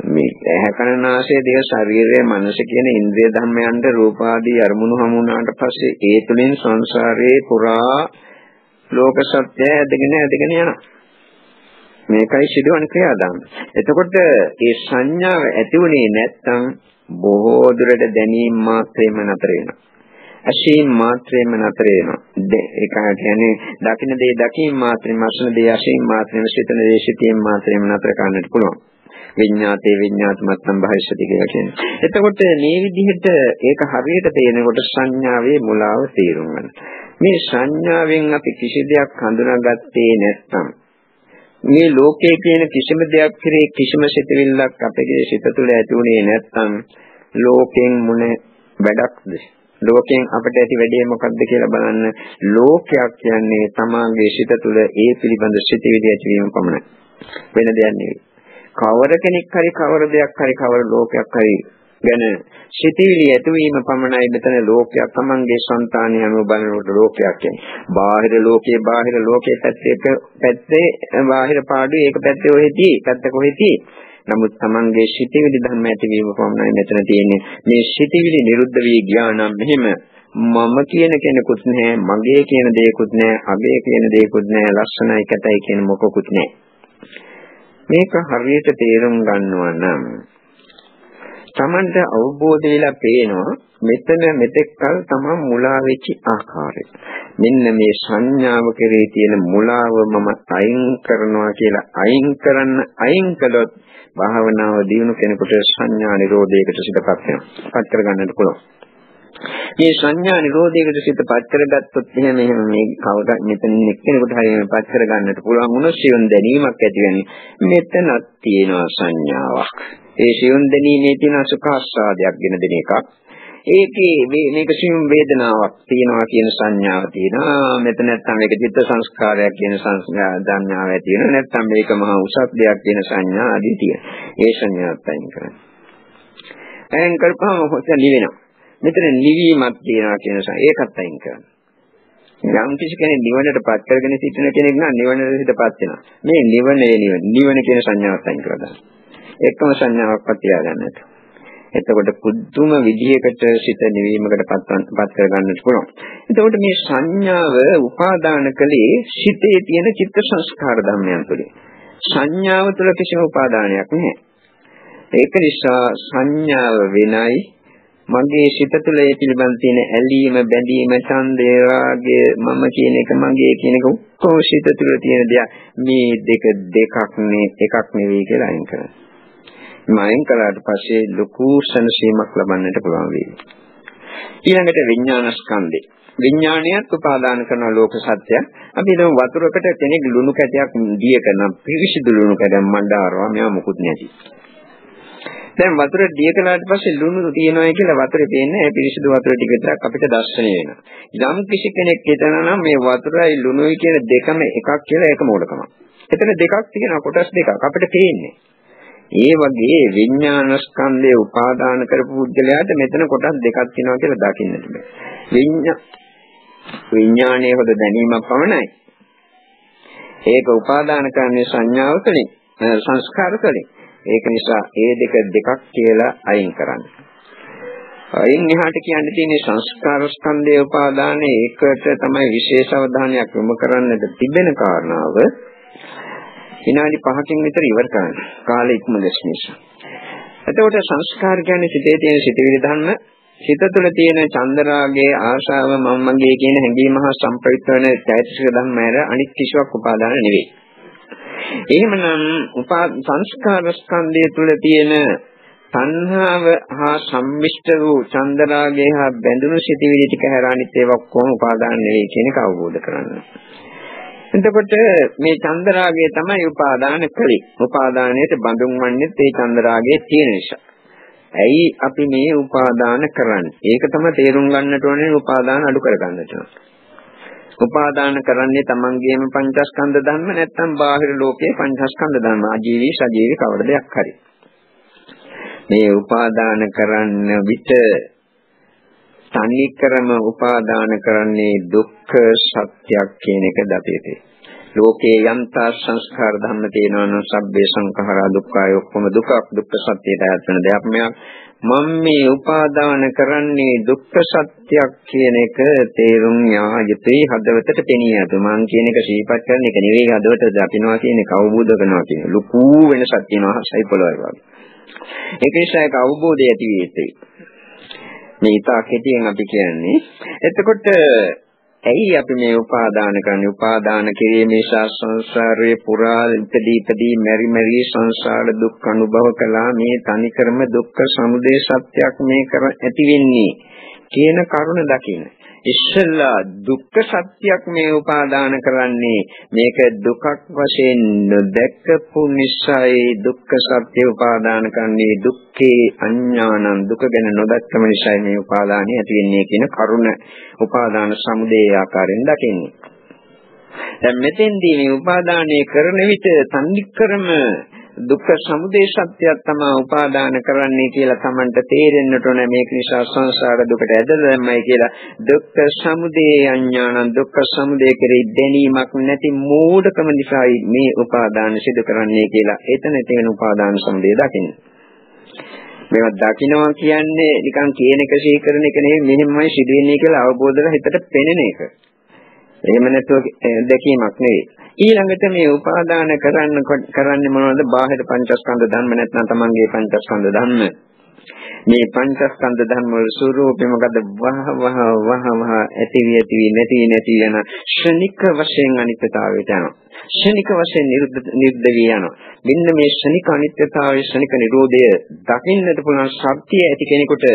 මේ ඇහැ කන නාසය දිව ශරීරය මනස කියන ඉන්ද්‍රිය ධර්මයන්ට රූපාදී අරමුණු හමු වුණාට පස්සේ ඒ තුලින් සංසාරයේ පුරා ලෝක සත්‍යය ඇදගෙන යනවා. මේකයි සිදුවන ක්‍රියාදාම. එතකොට මේ සංඥාව ඇති වුණේ නැත්නම් බොහෝ දුරට දැනීම මාත්‍රේම නතර වෙනවා. අශීම් මාත්‍රේම නතර වෙනවා. ඒක කියන්නේ දකින්න දේ දකින් මාත්‍රේම අසන දේ අශීම් මාත්‍රේම සිතන දේ සිතීම මාත්‍රේම නතර කරන්නට පුළුවන්. විඤ්ඤාතේ විඤ්ඤාතමත්නම් භාෂති කියලා කියන්නේ. එතකොට මේ විදිහට ඒක හරියට තේරෙනකොට සංඥාවේ මුලාව තේරුම් ගන්න. මේ සංඥාවෙන් අපි කිසි දෙයක් හඳුනාගත්තේ නැත්නම් මේ ලෝකයේ තියෙන කිසිම දෙයක් කෙරේ කිසිම සිතවිල්ලක් අපේ සිත තුළ ඇති වුණේ නැත්නම් ලෝකෙන් මොන වැඩක්ද? ලෝකෙන් අපිට ඇති වැඩේ මොකක්ද කියලා බලන්න. ලෝකයක් කියන්නේ තමාගේ සිත තුළ ඒ පිළිබඳ සිතවිලි ඇතිවීම පමණයි. වෙන දෙයක් නෙවෙයි. කවර කෙනෙක් හරි කවර දෙයක් හරි කවර ලෝකයක් හරි ගැන සිතවිලි ඇතිවීම පමණයි මෙතන ලෝකයක්. තමන්ගේ సంతානය අනුව බලනකොට ලෝකයක් කියන්නේ. බාහිර ලෝකයේ පැත්තේ බාහිර පාඩුවේ ඒක පැත්තේ ඔහෙදී පැත්ත කොහෙදී. නමුත් තමන්ගේ සිතවිලි ධර්ම ඇතිවීම පමණයි මෙතන තියෙන්නේ. මේ සිතවිලි නිරුද්ධ වී ගියා නම් මෙහෙම මම කියන කෙනෙකුත් නැහැ, මගේ කියන දෙයක්කුත් නැහැ, අගේ කියන දෙයක්කුත් නැහැ, ලස්සනයි කැතයි කියන මොකකුත් නැහැ. මේක හරියට තේරුම් ගන්නවා නම් තමන්ට අවබෝධ වෙලා පේනවා මෙතන මෙතෙක්කල් තමන් මුලා වෙච්ච ආකාරය. මෙන්න මේ සංඥාව කෙරේ තියෙන මුලාව මම අයින් කරනවා කියලා අයින් කළොත් භාවනාව දියුණු කෙනෙකුට සංඥා නිරෝධයකට සිතපත් වෙනවා. පත් කරගන්නට පුළුවන්. මේ සංඥා නිරෝධයකට සිතපත් කරගත්තොත් එහෙම මේ කවදා මෙතන එක්කෙනෙකුට හරියම පත් කරගන්නට පුළුවන් මොනසියුන් දැනීමක් ඇති වෙන්නේ. මෙතනක් තියෙනවා සංඥාවක්. ඒ සියුන් දැනීමේ තියෙන සුඛාස්වාදයක් ගෙන දෙන එකක්. ඒකේ මේක සියුම් වේදනාවක් තියෙනවා කියන සංඥාව තියෙනවා. මෙතන නැත්තම් මේක චිත්ත සංස්කාරයක් කියන සංඥාව ඇති වෙනවා. නැත්තම් මේක මහා උසස් දෙයක් කියන සංඥා ආදී තියෙනවා. ඒ සංඥාත් අයින් කරන්න. අයින් කරපුවම හොත නිවෙනවා. මෙතන නිවීමක් තියෙනවා කියන ඒකත් අයින් කරන්න. යම් කිසි කෙනෙක් නිවනටපත් කරගෙන සිටින කෙනෙක් නම් නිවනට හිතපත් වෙනවා. මේ නිවන කියන සංඥාවත් අයින් කරලා දාන්න. එකම සංඥාවක්වත් තියාගන්නට. එතකොට පුදුම විදියකට සිත නිවීමකට පත් කරගන්නට පුළුවන්. එතකොට මේ සංඥාව උපාදාන කලේ සිතේ තියෙන චිත්ත සංස්කාර ධර්මයන් තුළ. සංඥාව තුළ කිසිම උපාදානයක් නැහැ. ඒක නිසා සංඥාව වෙනයි මගේ සිත තුළ ඒ පිළිබඳ තියෙන ඇලීම, බැඳීම, ඡන්දය, රාගය, මම කියන එක, මගේ කියන එක ඔක්කොම සිත තුළ තියෙන දේ. මේ දෙකක් එකක් නෙවෙයි කියලා අයින් කරනවා. මයින් කළාට පස්සේ ලොකු සනසීමක් ලබන්නට පුළුවන් වෙයි. ඊළඟට විඥාන ස්කන්ධය. විඥාණයත් උපාදාන කරන ලෝක සත්‍යය. අපි හිතමු වතුරකට කෙනෙක් ලුණු කැටයක් දිය කරන පිරිසිදු ලුණු කැටයක් මණ්ඩාරවා මේවා මුකුත් නැති. දැන් වතුර දිය කළාට පස්සේ ලුණු තියෙනවා කියලා වතුරේ පේන්නේ ඒ පිරිසිදු වතුර ටික විතරක් අපිට දැర్శණය වෙනවා. යම් කිසි කෙනෙක් හිතනවා නම් මේ වතුරයි ලුණුයි කියන දෙකම එකක් කියලා ඒක මෝඩකමක්. එතන දෙකක් තියෙනවා කොටස් දෙකක් අපිට පේන්නේ. ඒ වගේ විඥාන ස්කන්ධය උපාදාන කරපු පුද්ගලයාට මෙතන කොටස් දෙකක් තියෙනවා කියලා දකින්නට බෑ. විඥානයේ හොද දැනීමක් පමණයි. ඒක උපාදාන කරන්නේ සංඥාව තුළින්, සංස්කාර තුළින්. ඒක නිසා ඒ දෙකක් කියලා අයින් කරන්න. අයින් එහාට කියන්න තියෙන්නේ සංස්කාර ස්කන්ධයේ උපාදාන ඒකට තමයි විශේෂ අවධානයක් යොමු කරන්නට තිබෙන කාරණාව. විනාඩි 5කින් විතර ඉවර කරන්න. කාලය ඉක්ම ගිය නිසා. එතකොට සංස්කාර කියන්නේ සිතේ තියෙන සිතවිලි ධර්ම, සිත තුළ තියෙන චන්දරාගයේ ආශාව මමගේ කියන හැඟීම හා සම්ප්‍රයුක්ත වෙන චෛතසික ධර්ම ඇර අනිත් කිසිවක් උපාදාන නෙවෙයි. එහෙමනම් සංස්කාර ස්කන්ධය තුළ තියෙන තණ්හාව හා සම්මිෂ්ඨ වූ චන්දරාගය හා බැඳුණු සිතවිලි ටික හැර අනිත් ඒවා කොහොම උපාදාන නෙවෙයි කියන එක අවබෝධ කරගන්න. එතකොට මේ චන්දරාගය තමයි උපාදාන කලේ. උපාදානයට බඳුන් වන්නේ ඒ චන්දරාගයේ තියෙන නිසා. ඇයි අපි මේ උපාදාන කරන්නේ? ඒක තමයි තේරුම් ගන්නට ඕනේ උපාදාන අඩු කරගන්නට. උපාදාන කරන්නේ තමන්ගේම පංචස්කන්ධ ධර්ම නැත්නම් බාහිර ලෝකයේ පංචස්කන්ධ ධර්ම ආජීවී සජීවී කවර දෙයක් හරි. මේ උපාදාන කරන්න විට තනිකරම උපාදාන කරන්නේ දුක්ඛ සත්‍යයක් කියන එක දතේතේ. ලෝකේ යම්තා සංස්කාර ධර්ම තියෙනවා නම් සබ්බේ සංඛාරා දුක්ඛය ඔක්කොම දුකක් දුක්ඛ සත්‍යයට ඇතුළත දෙයක් මම මේ උපාදාන කරන්නේ දුක්ඛ සත්‍යයක් කියන එක තේරුම් යා යුතුයි හදවතට පෙනී යතු මං කියන එක ශීපත් කරන එක නෙවෙයි හදවතට දකින්නවා කියන එක අවබෝධ කරනවා කියන ලොකු වෙනසක් තියෙනවා හසයි පොළොවයි වගේ. ඒක නිසා ඒක අවබෝධය ඇති වෙ යුතුයි. මේ ඉතා කෙටියෙන් අපි කියන්නේ එතකොට ඇයි අපි මේ උපාදාන කරන්නේ උපාදාන කිරීමේ සංසාරයේ පුරා ඉදදී මෙරි සංසාර දුක් අනුභව කළා මේ තනිකරම දුක්ඛ සමුදය සත්‍යයක් මේ කර ඇති වෙන්නේ කියන කරුණ දකින්න. ඉස්සෙල්ලා දුක්ඛ සත්‍යයක් මේ උපාදාන කරන්නේ මේක දුකක් වශයෙන් නොදැකපු නිසායි දුක්ඛ සත්‍ය උපාදාන කරන්නේ දුක්ඛේ අඥානං දුක ගැන නොදැක්කම නිසායි මේ උපාදානිය ඇති වෙන්නේ කියන කරුණ උපාදාන සමුදය ආකාරයෙන් දකින්නේ. දැන් මෙතෙන්දී මේ උපාදානය කරන විට තනිකරම දුක්ඛ සමුදය සත්‍යයක් තමයි උපාදාන කරන්නේ කියලා Tamanට තේරෙන්නට ඕන මේක නිසා සංසාර දුකට ඇදලාමයි කියලා දුක්ඛ සමුදය අඥානං දුක්ඛ සමුදය කෙරෙහි දැනීමක් නැති මෝඩකම නිසායි මේ උපාදාන සිදු කරන්නේ කියලා එතන තියෙන උපාදාන සමුදය දකින්න. මේවා දකින්නවා කියන්නේ නිකන් කියන එක සීකරන එක නෙවෙයි මෙහෙමයි සිදු වෙන්නේ කියලා අවබෝධ කරලා හිතට පෙනෙන එක. එහෙම නැතුව දැකීමක් නෙවෙයි. ඊළඟට මේ උපාදාන කරන්නේ මොනවද? බාහිර පංචස්කන්ධ ධර්ම නැත්නම් තමන්ගේ පංචස්කන්ධ ධර්ම. මේ පංචස්කන්ධ ධර්ම වල ස්වરૂපය මොකද? වහ ඇති නැති යන ශනික වශයෙන් අනිත්‍යතාවයට යනවා. ශනික වශයෙන් නිරුද්ධ වී යනවා. මෙන්න මේ ශනික අනිත්‍යතාවයේ ශනික නිරෝධය දකින්නට පුළුවන් ශක්තිය ඇති කෙනෙකුට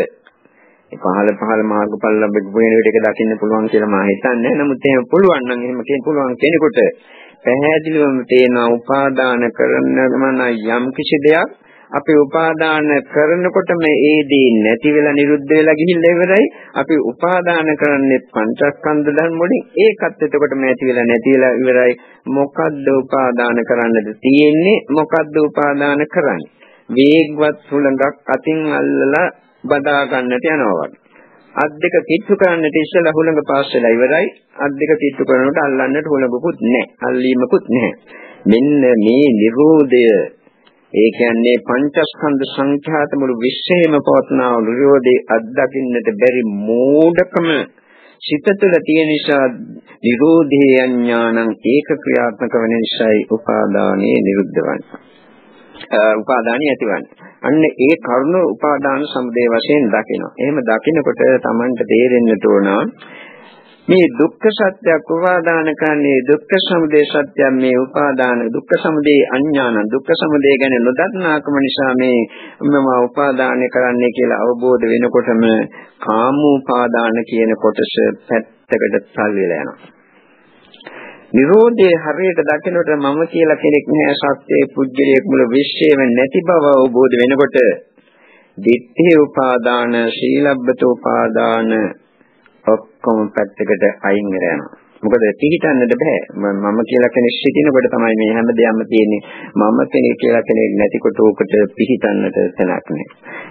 පහළ මාර්ගඵල ලැබෙන්න වෙන විදිහට ඒක දකින්න පුළුවන් කියලා මම හිතන්නේ. නමුත් එහෙම පුළුවන් නම් එහෙම පුළුවන් කෙනෙකුට පැහැදිලිවම තේනවා උපාදාන කරන යම් කිසි දෙයක් අපි උපාදාන කරනකොටම ඒ දේ නැති වෙලා නිරුද්ධ වෙලා ගිහිල්ලා ඉවරයි. අපි උපාදාන කරන්නේ පංචස්කන්ධ ධර්ම වලින් ඒකත් එතකොටම නැති වෙලා ඉවරයි. මොකද්ද උපාදාන කරන්නද තියෙන්නේ? මොකද්ද උපාදාන කරන්නේ? වේගවත් හුළඟක් අතින් අල්ලලා බදා ගන්නට යනවා වගේ. අත් දෙක කිට්ටු කරන්නට ඉස්සෙල්ලා හුළඟ පාස් වෙලා ඉවරයි. අත් දෙක කිට්ටු කරනකොට අල්ලන්නට හුළඟකුත් නැහැ. අල්ලීමකුත් නැහැ. මෙන්න මේ නිරෝධය ඒ කියන්නේ පංචස්කන්ධ සංඛ්‍යාත මුළු විශ්වයේම පවත්නා නිරෝධේ අත්දකින්නට බැරි මෝඩකම සිත තුළ තියෙන නිසා නිරෝධේ අඥානං ඒක ක්‍රියාත්මක වෙන නිසායි උපාදානයේ නිරුද්ධ වන්නේ. උපාදානිය ඇතිවන්නේ. අන්න ඒ කරුණ උපාදාන සමුදය වශයෙන් දකිනවා. එහෙම දකිනකොට Tamanට තේරෙන්නට ඕන මේ දුක්ඛ සත්‍යයක් උපාදාන කරන්නේ දුක්ඛ සමුදය සත්‍යයක් මේ උපාදාන දුක්ඛ සමුදය අඥාන දුක්ඛ සමුදය ගැන නොදන්නාකම නිසා මේ මම උපාදාන කරන්නේ කියලා අවබෝධ වෙනකොටම කාමෝපාදාන කියන කොටස පැත්තකට තල් වෙලා යනවා. නිරෝධයේ හරියට දකිනකොට මම කියලා කෙනෙක් නෑ සත්‍යයේ පුජ්‍යලයක් මුල විශ්ේම නැති බව අවබෝධ වෙනකොට ditthi උපාදාන සීලබ්බත උපාදාන ඔක්කොම පැත්තකට අයින් වෙනවා. මොකද පිළිටන්නට බෑ. මම කියලා කෙනෙක් සිටිනකොට තමයි මේ හැම දෙයක්ම තියෙන්නේ. මම කෙනෙක් කියලා කෙනෙක් නැතිකොට උකට පිළිටන්නට තැනක් නෑ.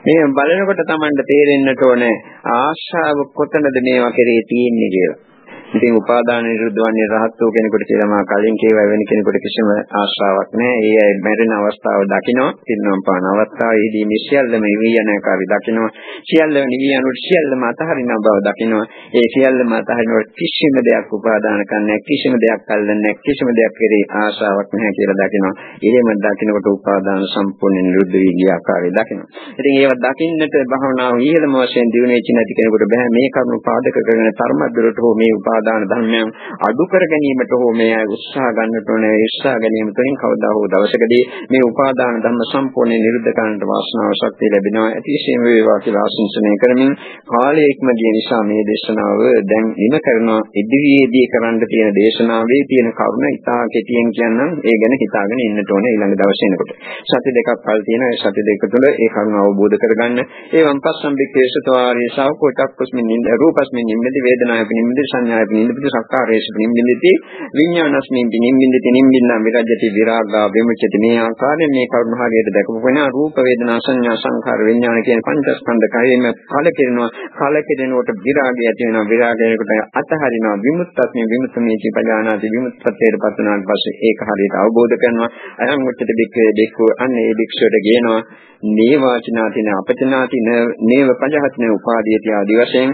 මේ බලනකොට Tamanට තේරෙන්නට ඕනේ ආශාව කොතනද මේවා කෙරේ තියෙන්නේ කියලා. ඉතින් උපාදාන නිරුද්ධ වන්නේ රහත් වූ කෙනෙකුට කියලා මා කලින් කියවා වෙන කෙනෙකුට කිසිම ආශාවක් නැහැ. ඒ අය මැරෙන අවස්ථාව දකිනවා. පිරිනොම් පාන අවස්ථාවේදී මේ සියල්ලම නිවි යන කාර්ය දකිනවා. සියල්ලම නිවි යනකොට සියල්ලම අතහරින බව දකිනවා. ඒ සියල්ලම අතහරිනකොට කිසිම දෙයක් උපාදාන කරන්නේ කිසිම දෙයක් අල්ලන්නේ කිසිම දෙයක් කෙරේ ආශාවක් නැහැ කියලා දකිනවා. එහෙම දකිනකොට උපාදාන සම්පූර්ණ නිරුද්ධ වී ගිය ආකාරය දකිනවා. ඉතින් ඒව දකින්නට භවනාව ඉහළම වශයෙන් දිනුනෙච්ච නැති කෙනෙකුට බෑ මේ කරුණු පාදක කරගෙන තරමද්දරට හෝ මේ උපාදාන ධර්මයන් අඩු කර ගැනීමට හෝ මේ උත්සාහ ගන්නට ඕනේ. උත්සාහ ගැනීම තුළින් කවදා හෝ දවසකදී මේ උපාදාන ධර්ම සම්පූර්ණයෙන් නිරුද්ධ කරන්නට වාසනාව ශක්තිය ලැබෙනවා. අතිශයින් වේවා කියලා ආශිංසනය කරමින් කාලය ඉක්ම ගිය නිසා මේ දේශනාව දැන් නිම කරනවා. ඉදිරියේදී කරන්න තියෙන දේශනාවේ තියෙන කරුණ ඉතා කෙටියෙන් කියන්නම්. ඒ ගැන හිතාගෙන ඉන්නට ඕනේ ඊළඟ දවසේ එනකොට. සති දෙකක් කල් තියෙනවා. ඒ සති දෙක තුළ ඒ කරුණ අවබෝධ කරගන්න. ඒ වම්පස්සම්බිකේසතවාරී සවකෝටක්කස්මින් රූපස්මින් නිම්මති වේදනායක නිම්මති සංඥාය සංඛාරේ නිබ්බිති සංඛාරේසු නිබ්බින්දති විඥානස්මින් නිබ්බින්දති නිබ්බින්නම් විරජ්‍යති විරාගා විමුච්ඡති මේ ආකාරයෙන් මේ කරුණ හරියට දැකපු කෙනා රූප වේදනා සංඥා සංඛාර විඥාන කියන පංචස්කන්ධ කයෙම කලකිරෙනකොට විරාගය ඇති වෙනවා විරාගයකට අතහරිනවා විමුක්තස්මින් විමුක්තමේ චිපජානාති විමුක්තත්වයට පත් වුණාට පස්සේ ඒක හරියට අවබෝධ කරනවා අයං උච්චත බික්කේ බික්කෝ අන්න ඒ භික්ෂුවට කියනවා නේවාචනාතින අපචනාතින නේව පජහත්නේ උපාදීයති ආදි වශයෙන්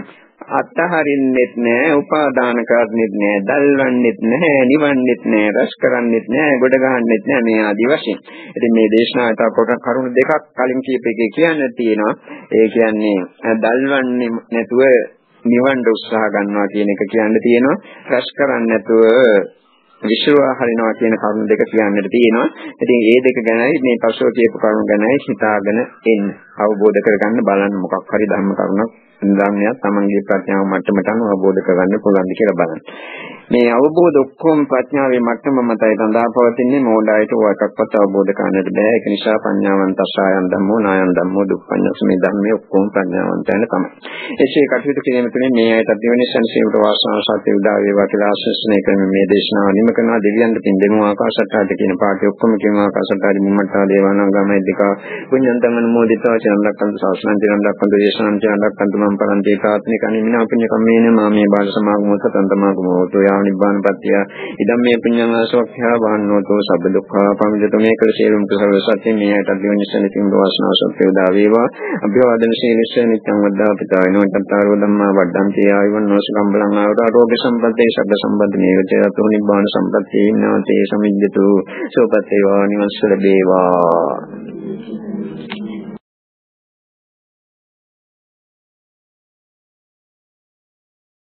අත්හරින්නෙත් නෑ උපාදාන කරන්නෙත් නෑ දල්වන්නෙත් නෑ නිවන්නෙත් නෑ රස කරන්නෙත් නෑ ගොඩ ගහන්නෙත් නෑ මේ ආදි වශයෙන්. ඉතින් මේ දේශනාවට කොට කරුණු දෙකක් කලින් කියප එකේ කියන්න තියෙනවා. ඒ කියන්නේ දල්වන්නේ නැතුව නිවන්න උත්සාහ ගන්නවා කියන එක කියන්න තියෙනවා. රස කරන්නේ නැතුව විශ්වා හරිනවා කියන කරුණු දෙක කියන්නට තියෙනවා. ඉතින් මේ දෙක ගැනයි මේ පසුව කියපු කරුණු ගැනයි හිතාගෙන එන්න. අවබෝධ කරගන්න බලන්න මොකක් හරි ධර්ම කරුණක් ධර්මයක් තමන්ගේ ප්‍රඥාව මට්ටමට අනුව අවබෝධ කරගන්න පුළුවන්ද කියලා බලන්න. මේ අවබෝධ ඔක්කොම ප්‍රඥාවේ මට්ටම මතයි තඳා පවතින්නේ මෝඩායට වටක්වත් අවබෝධ කරන්නට බෑ. ඒක නිසා පඤ්ඤාවන්තසායන් ධම්මෝ නායන් ධම්මෝ දුක්ඛඤ්ඤසමේ ධම්මේ ඔක්කොම ප්‍රඥාවන්තයන් තමයි. එසේ කටයුතු කිරීම තුළින් මේ අයට දිවනිසන්සියට වාසනාව සත්‍ය උදා වේවා කියලා ආශිර්වාද කරන මේ දේශනාව නිම කරනවා. දෙවියන්ට පින් දෙමු ආකාශට්ටාට කියන පාඩේ ඔක්කොම කියමු ආකාශට්ටාට මුම්මට්ටා දේවානංගමයි දෙක පුඤ්ඤන්තං අනුමෝදිතව චරණක්කන්ත සාසනං චරණක්කන්ත දේශනං චරණක්කන්ත මම් පරන්ති ප්‍රාර්ථනික අනිමිනා පුඤ්ඤ කම්මේන මාමේ බාල සමාගමෝ සතන්තමාගමෝ යා නිබ්බාන පත්‍ය ඉදම් මේ පුඤ්ඤාසෝක්ඛ්‍යා වහන්නෝතෝ සබ්බ දුක්ඛා පමිජත මේ කළ සියලුම කුසල සත්‍ය මේ අයට දිවනිසන තින් වාසනාව සත්‍ය උදා වේවා. අභිවාදන සීලස්ස නිච්ඡං වද්දා පිතායනෝ චත්තාරෝ ධම්මා වඩ්ඩන්ති ආයුවන්නෝ සම්බලං ආරෝග්‍ය සම්පත්තේ සබ්බ සම්පatti නේවචයතෝ නිබ්බාන සම්පatti නාතේ සමිජ්ජතු සෝපත්තේ වා නිවස්සල දේවා.